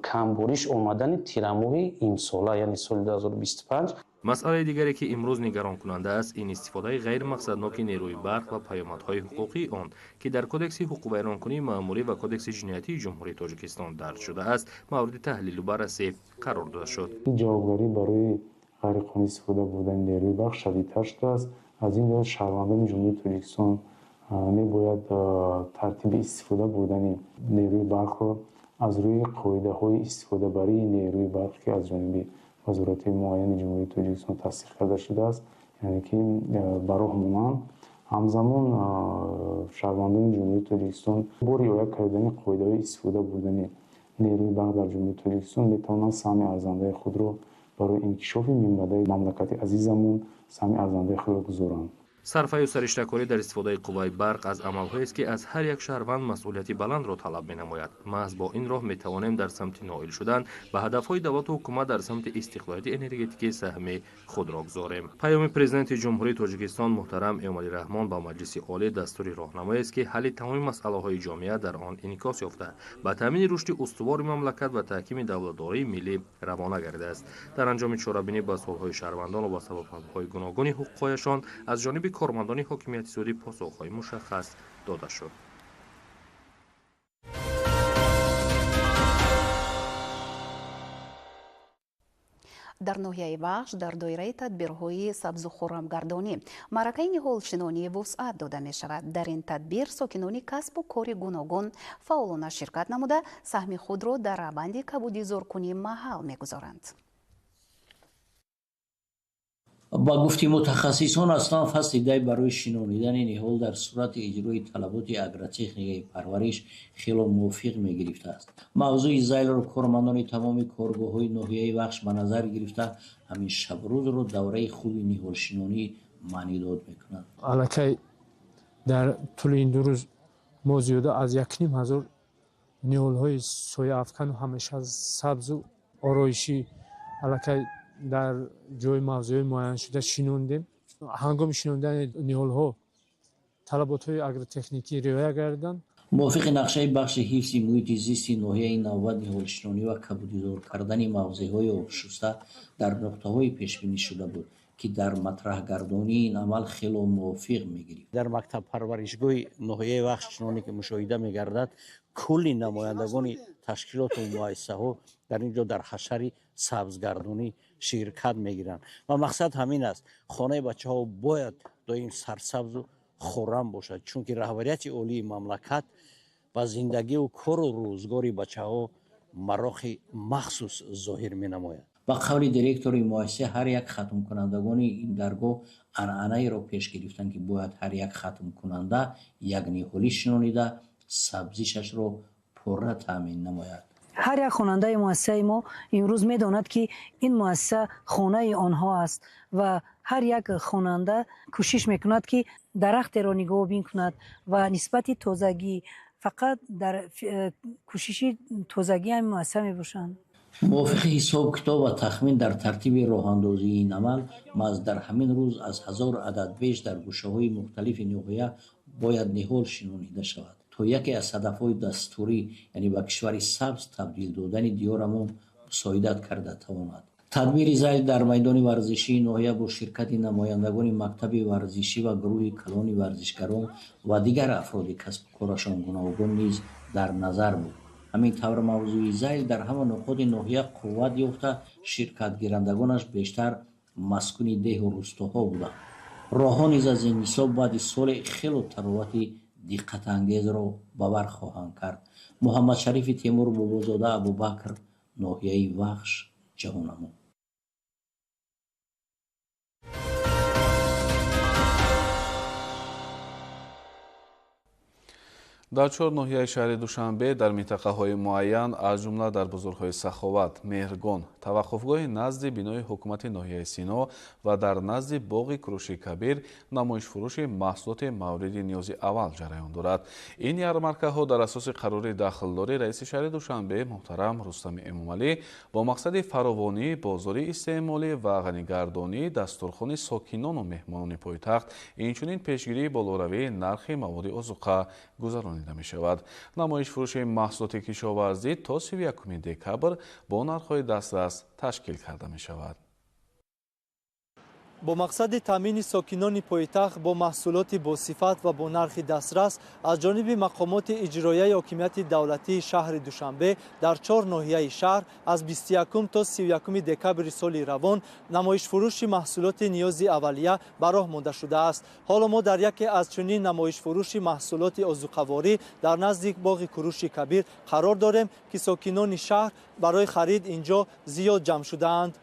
کمبارش آمدن تیرماه امساله یعنی سال 2025. مسئله دیگری که امروز نگران کننده است این استفاده غیر مقصدناک نیروی برق و پیامدهای حقوقی آن که در کدکس حقوق ویرانکنی مأموری و کدکس جنایتی جمهوری تاجیکستان درج شده است مورد تحلیل و بررسی قرار داده شد. جوابگری برای غیرقانونی استفاده بودن نیروی برق شدیدتر شده است. از این جهت شهروندان جمهوری تاجیکستان میباید ترتیب استفاده بودن نیروی برق را از روی قاعده‌های استفاده برای نیروی برق که از جانب وزارت معین جمهوری تاجیکستان تصدیق کرده شده است یعنی که برای همزمان شهروندان جمهوری تاجیکستان با رعایت کردن قاعده‌های استفاده بودن نیروی برق در جمهوری تاجیکستان میتوانند سهم ارزنده خود را برای انکشاف منبع مملکت عزیزمون سهم ارزنده خود را گذارند. صرفه و سرشته‌کاری در استفاده قوای برق از عملهایی است که از هر یک شهروند مسئولیت بلند را طلب می‌نماید. محض با این راه می‌توانیم در سمت نائل شدن به هدف‌های دولت و حکومت در سمت استقلالیت انرژتیکی سهم خود را گذاریم. پیام پرزیدنت جمهوری تاجیکستان محترم امامعلی رحمان با مجلس عالی دستور راهنمایی است که حل تمام مسائل‌های جامعه در آن انعکاس یافته به تامین رشد استوار مملکت و تحکیم دولت‌داری ملی روانه گردیده است. در انجام چاره‌بینی با سوال‌های شهروندان و با سبب‌های گوناگون حقوق‌هایشان از جانب کارمندان حاکمیت سعودی پاسخ‌های مشخص داده شد. در ناحیه بخش در دایره تدبیرهای سبز و خرمگردانی معرکه نهالشنانی وسعت داده می شود. در این تدبیر ساکنان کسب و کار گوناگون فعالانه شرکت نموده سهم خود را در روند کبودیزارکنی محل می گذارند. با گفته متخصصان اصلا فصل دای برای شنانیدن نهال در صورت اجرای طلبات اگرتکنیک پرورش خیلی موافق می گرفته است. موضوع زایل را کارمندان تمام کارگاه‌های ناحیه بخش به نظر گرفته همین شب روز را دوره خوب نهال شنانی معنی داد میکنند. الکی در طول این دو روز ما زیاده از 1,500 نهال‌های سایه افکن و همیشه از سبز و آرایشی الکی در جای موضوع معین شده شنوندیم. هنگام شنوندن نهال‌ها طلبات‌های اگرتکنیکی رعایت کردند. موافق نقشه بخش حفظ محیط زیست ناحیه 90 نهالشناسی و کبودیدار کردن موضع‌های آبشسته در نقطه‌های پیش‌بینی شده بود که در مطرح گردانی این عمل خیلی موافق می‌گیریم. در مکتب پرورشگاه ناحیه بخشنانی که مشاهده می‌گردد کلی نمایندگان تشکیلات و مؤسسه‌ها در اینجا در حشر سبزگردانی شرکت می‌گیرند و مقصد همین است خانه بچه‌ها باید دائم سرسبز و خرم باشد چون که رهبریت عالی مملکت با زندگی و کار و روزگاری بچه‌ها مراخ مخصوص ظاهر می‌نماید. با قول دیرکتور مؤسسه هر یک ختم کنندگان این درگاه عنعنه‌ای را پیش گرفتند که باید هر یک ختم کننده یک نهالی شنانیده سبزیشش را پره تامین نماید. هر یک خواننده مؤسسه ما امروز می‌داند که این مؤسسه خانه آنها است و هر یک خواننده کوشش میکند که درخت را نگاه بین کند و نسبت تازگی فقط در کوشش تازگی هم مؤسسه میباشند. موافق حساب کتاب و تخمین در ترتیب راه اندازی این عمل ما در همین روز از 1000 عدد بیش در گوشه‌های مختلف ناحیه باید نهال شنانیده شود تا یکی از هدف‌های دستوری یعنی به کشوری سبز تبدیل دادن دیارمون مساعدت کرده تواند. تدبیر ذیل در میدان ورزشی ناحیه با شرکت نمایندگان مکتب ورزشی و گروه کلان ورزشگران و دیگر افراد کسب و کارشان گوناگون نیز در نظر بود. همین طور موضوع ذیل در همه نقاط ناحیه قوت یافته شرکت گیرندگانش بیشتر مسکون ده و روستاها بودند. راهها نیز از این حساب بعد سال خیلی تراوت دقت انگیز را باور خواهند کرد. محمد شریف تیمور بابازاده ابوبکر ناحیه وخش جهانمون. дар чор ноҳияи шаҳри душанбе дар минтақаҳои муайян аз ҷумла дар бузургҳои саховат меҳргон таваққуфгоҳи назди бинои ҳукумати ноҳияи сино ва дар назди боғи куруши кабир намоишфурӯши маҳсулоти мавриди ниёзи аввал ҷараён дорад. ин ярмаркаҳо дар асоси қарори дахлдори раиси шаҳри душанбе муҳтарам рустами эмомалӣ бо мақсади фаровонии бозори истеъмолӣ ва ғанигардонии дастурхони сокинону меҳмонони пойтахт инчунин пешгирии болоравии нархи маводи озуқа гузаронида мешавад. намоишфурӯши маҳсулоти кишоварзӣ то 31 декабр бо нархҳои дастрас ташкил карда мешавад. бо мақсади таъмини сокинони пойтахт бо маҳсулоти босифат ва бо нархи дастрас аз ҷониби мақомоти иҷроияи ҳокимияти давлатии шаҳри душанбе дар 4 ноҳияи шаҳр аз 21 то 31 декабри соли равон намоишфурӯши маҳсулоти ниёзи аввалия ба роҳ монда шудааст. ҳоло мо дар яке аз чунин намоишфурӯши маҳсулоти озуқаворӣ дар назди боғи куруши кабир қарор дорем ки сокинони шаҳр барои харид инҷо зиёд ҷамъ шудаанд.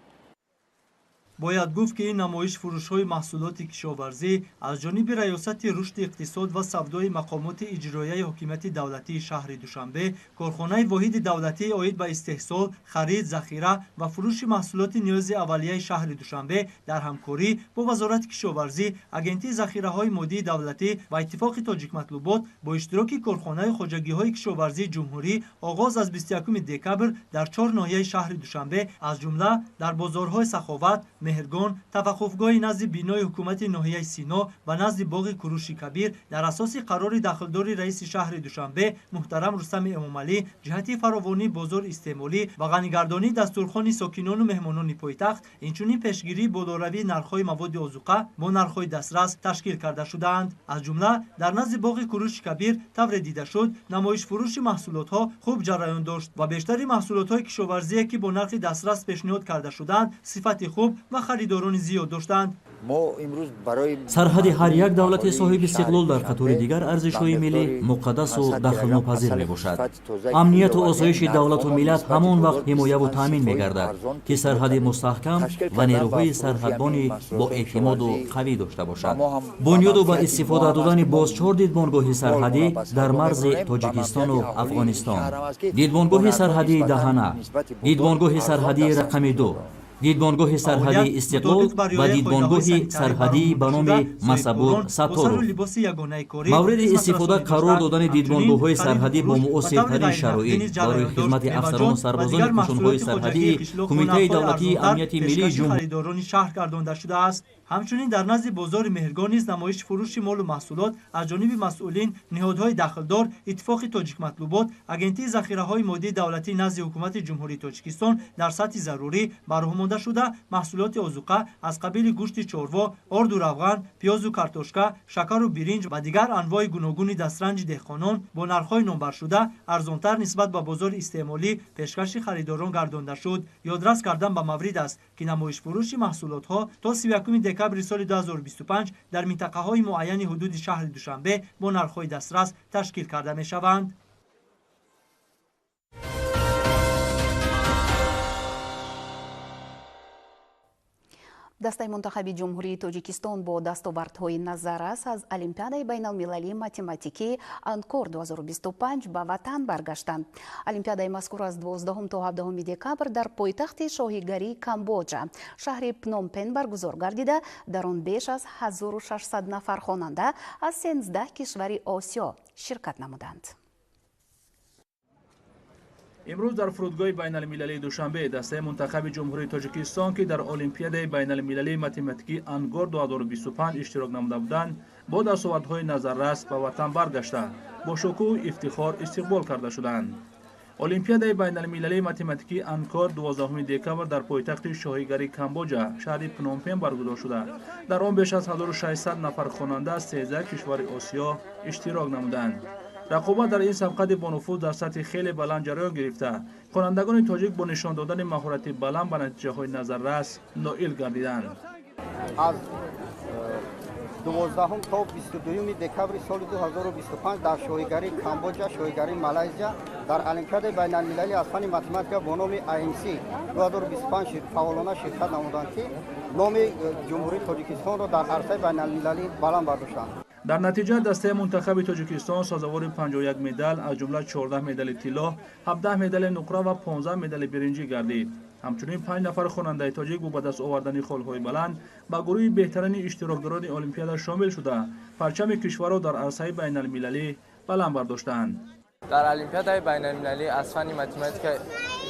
бояд гуфт ки ин намоишфурӯшҳои маҳсулоти кишоварзӣ аз ҷониби раёсати рушди иқтисод ва савдои мақомоти иҷроияи ҳокимияти давлатии шаҳри душанбе корхонаи воҳиди давлатии оид ба истеҳсол харид захира ва фурӯши маҳсулоти ниёзи аввалияи шаҳри душанбе дар ҳамкорӣ бо вазорати кишоварзӣ агентии захираҳои моддии давлатӣ ва иттифоқи тоҷикматлубот бо иштироки корхонаи хоҷагиҳои кишоварзии ҷумҳурӣ оғоз аз 21 декабр дар 4 ноҳияи шаҳри душанбе аз ҷумла дар бозорҳои саховат меҳргон таваққуфгоҳи назди бинои ҳукумати ноҳияи сино ва назди боғи куруши кабир дар асоси қарори дахлдори раиси шаҳри душанбе муҳтарам рустами эмомалӣ ҷиҳати фаровонии бозори истеъмолӣ ва ғанигардонии дастурхони сокинону меҳмонони пойтахт инчунин пешгирии болоравии нархҳои маводи озуқа бо нархҳои дастрас ташкил карда шудаанд. аз ҷумла дар назди боғи куруши кабир тавре дида шуд намоишфурӯши маҳсулотҳо хуб ҷараён дошт ва бештари маҳсулотҳои кишоварзие ки бо нархи дастрас пешниҳод карда шуданд сифати хуб ва харидорони зиёд доштанд. сарҳади ҳар як давлати соҳиби истиқлол дар қатори дигар арзишҳои миллӣ муқаддасу дахлнопазир мебошад. амнияту осоиши давлату миллат ҳамон вақт ҳимояву таъмин мегардад ки сарҳади мустаҳкам ва нерӯҳои сарҳадбони боэътимоду қавӣ дошта бошад. бунёду ба истифода додани боз 4 дидбонгоҳи сарҳадӣ дар марзи тоҷикистону афғонистон, дидбонгоҳи сарҳадии Даҳана, дидбонгоҳи сарҳадии рақами 2, дидбонгоҳи сарҳадии Истиқлол ва дидбонгоҳи сарҳадӣ ба номи Масабур Саторов. мавриди истифода қарор додани дидбонгоҳҳои сарҳадӣ бо муосиртарин шароит барои хизмати афсарону сарбозони қушунҳои сарҳадии Кумитаи давлатии амнияти миллии خریداران شهر گردانده شده است. همچنین در نزد بازار مهرگان نیز نمایش فروش مال و محصولات از جانب مسئولین نهادهای دخلدار اتفاق تاجیک مطلوبات آگنتی ذخیره‌های مادی دولتی نزد حکومت جمهوری تاجیکستان در سطح ضروری برآورده شده محصولات آذوقه از قبیل گوشت چاروا، آرد و روغن، پیاز و کارتوشکا، شکر و برنج و دیگر انواع گوناگون دسترنج دهقانان با نرخ‌های نامبر شده ارزانتر نسبت به بازار استعمالی پیشکش خریداران گردانده شد. یادرس کردن به مورد است که نمایش فروش محصولات ها تا 31 دکبر سال 2025 در منطقه های معین حدود شهر دوشنبه با نرخ‌های دسترس تشکیل کرده می شوند. дастаи мунтахаби ҷумҳурии тоҷикистон бо дастовардҳои назаррас аз олимпиадаи байналмилалии математикӣ анкор 2025 ба ватан баргаштанд. олимпиадаи мазкур аз 12 то 17 декабр дар пойтахти шоҳигарии Камбоҷа шаҳри Пномпен баргузор гардида, дар он беш аз 1600 нафар хонанда аз 13 кишвари Осиё ширкат намуданд. امروز در فرودگاه بین المللی دوشنبه دسته منتخب جمهوری تاجیکستان که در المپیاد بین المللی متمتیکی انگور 2025 اشتراک نموده بودند با دستاوردهای نظررس به وطن برگشته با شکوه و افتخار استقبال کرده شدند. المپیاد بین المللی متمتیکی انکور 12 دکبر در پایتخت شاهیگری کامبوجا شهر پنومپن برگزار شده. در آن بیش از 1600 نفر خواننده از 13 کشور آسیا اشتراک نمودند. رقابت در این سبقت با نفوذ در سطح خیلی بلند جریان گرفته. خوانندگان تاجیک با نشان دادن مهارت بلند به نتیجه‌های نظررس نائل گردیدند. از 12 تا 22 دکبر سال 2025 در شاهیگری کامبوجا، شاهیگری مالزیا در المپیاد بین المللی از فن متمتیک با نام IMC 2025 فعالانه شرکت نمودند که نام جمهوری تاجیکستان را در عرصه بین المللی بلند برداشتند. در نتیجه دسته منتخب تاجیکستان سازوار 51 مدال از جمله 14 مدال طلا، 17 مدال نقره و 15 مدال برنجی گردید. همچنین 5 نفر خواننده تاجیک با دست آوردن خالهای بلند با گروه بهترین اشتراکداران المپیاد شامل شده پرچم کشور را در عرصه بین المللی بلند برداشتند. در المپیاد بین المللی از فن متمتیک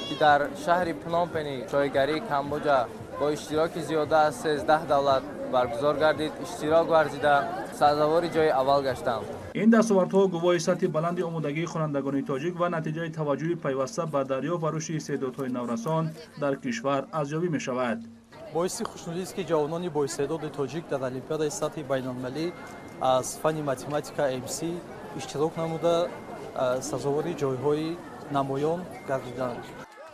که در شهر پنومپن شاهیگری کامبوجا با اشتراک زیاده از 13 دولت برگزار گردید، اشتراک ورزیده سزاوار جای اول گشتند. این دستاوردها گواه سطح بلند آمادگی خوانندگان تاجیک و نتیجه توجه پیوسته به دریافت و رشد استعدادهای نورسان در کشور ارزیابی می شود. باعث خوشنودی است که جوانان با استعداد تاجیک در المپیاد سطح بین‌المللی از فن متمتیک MC اشتراک نموده سزاوار جایهای نمایان گردیدند.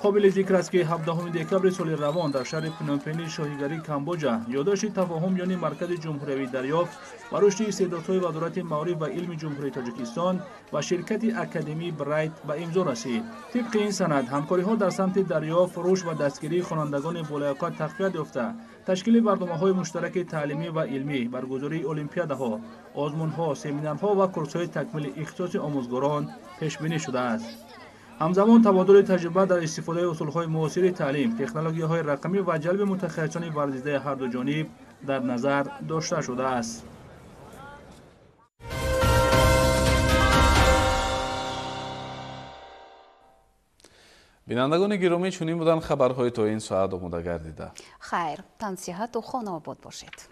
قابل ذکر است که 17 دکبر سال روان در شهر پنومپن شاهیگری کامبوجا یادداشت تفاهم میان مرکز جمهوری دریافت و رشد استعدادهای وزارت معارف و علم جمهوری تاجیکستان و شرکت اکادمی برایت به امضا رسید. طبق این سند همکاری‌ها در سمت دریافت، رشد و دستگیری خوانندگان بالیاقت تقویت یافته، تشکیل برنامه‌های مشترک تعلیمی و علمی، برگزاری المپیادها، آزمون‌ها، سمینارها و کورس‌های تکمیل اختصاص آموزگاران پیش بینی شده است. همزمان تبادل تجربه در استفاده اصولهای معاصر تعلیم، تکنولوژی‌های رقمی و جلب متخصصان ورزیده هر دو جانب در نظر داشته شده است. بینندگان گرامی چنین بودن خبرهای تا این ساعت آماده گردیده. خیر، تن صحت و خانه آباد باشید.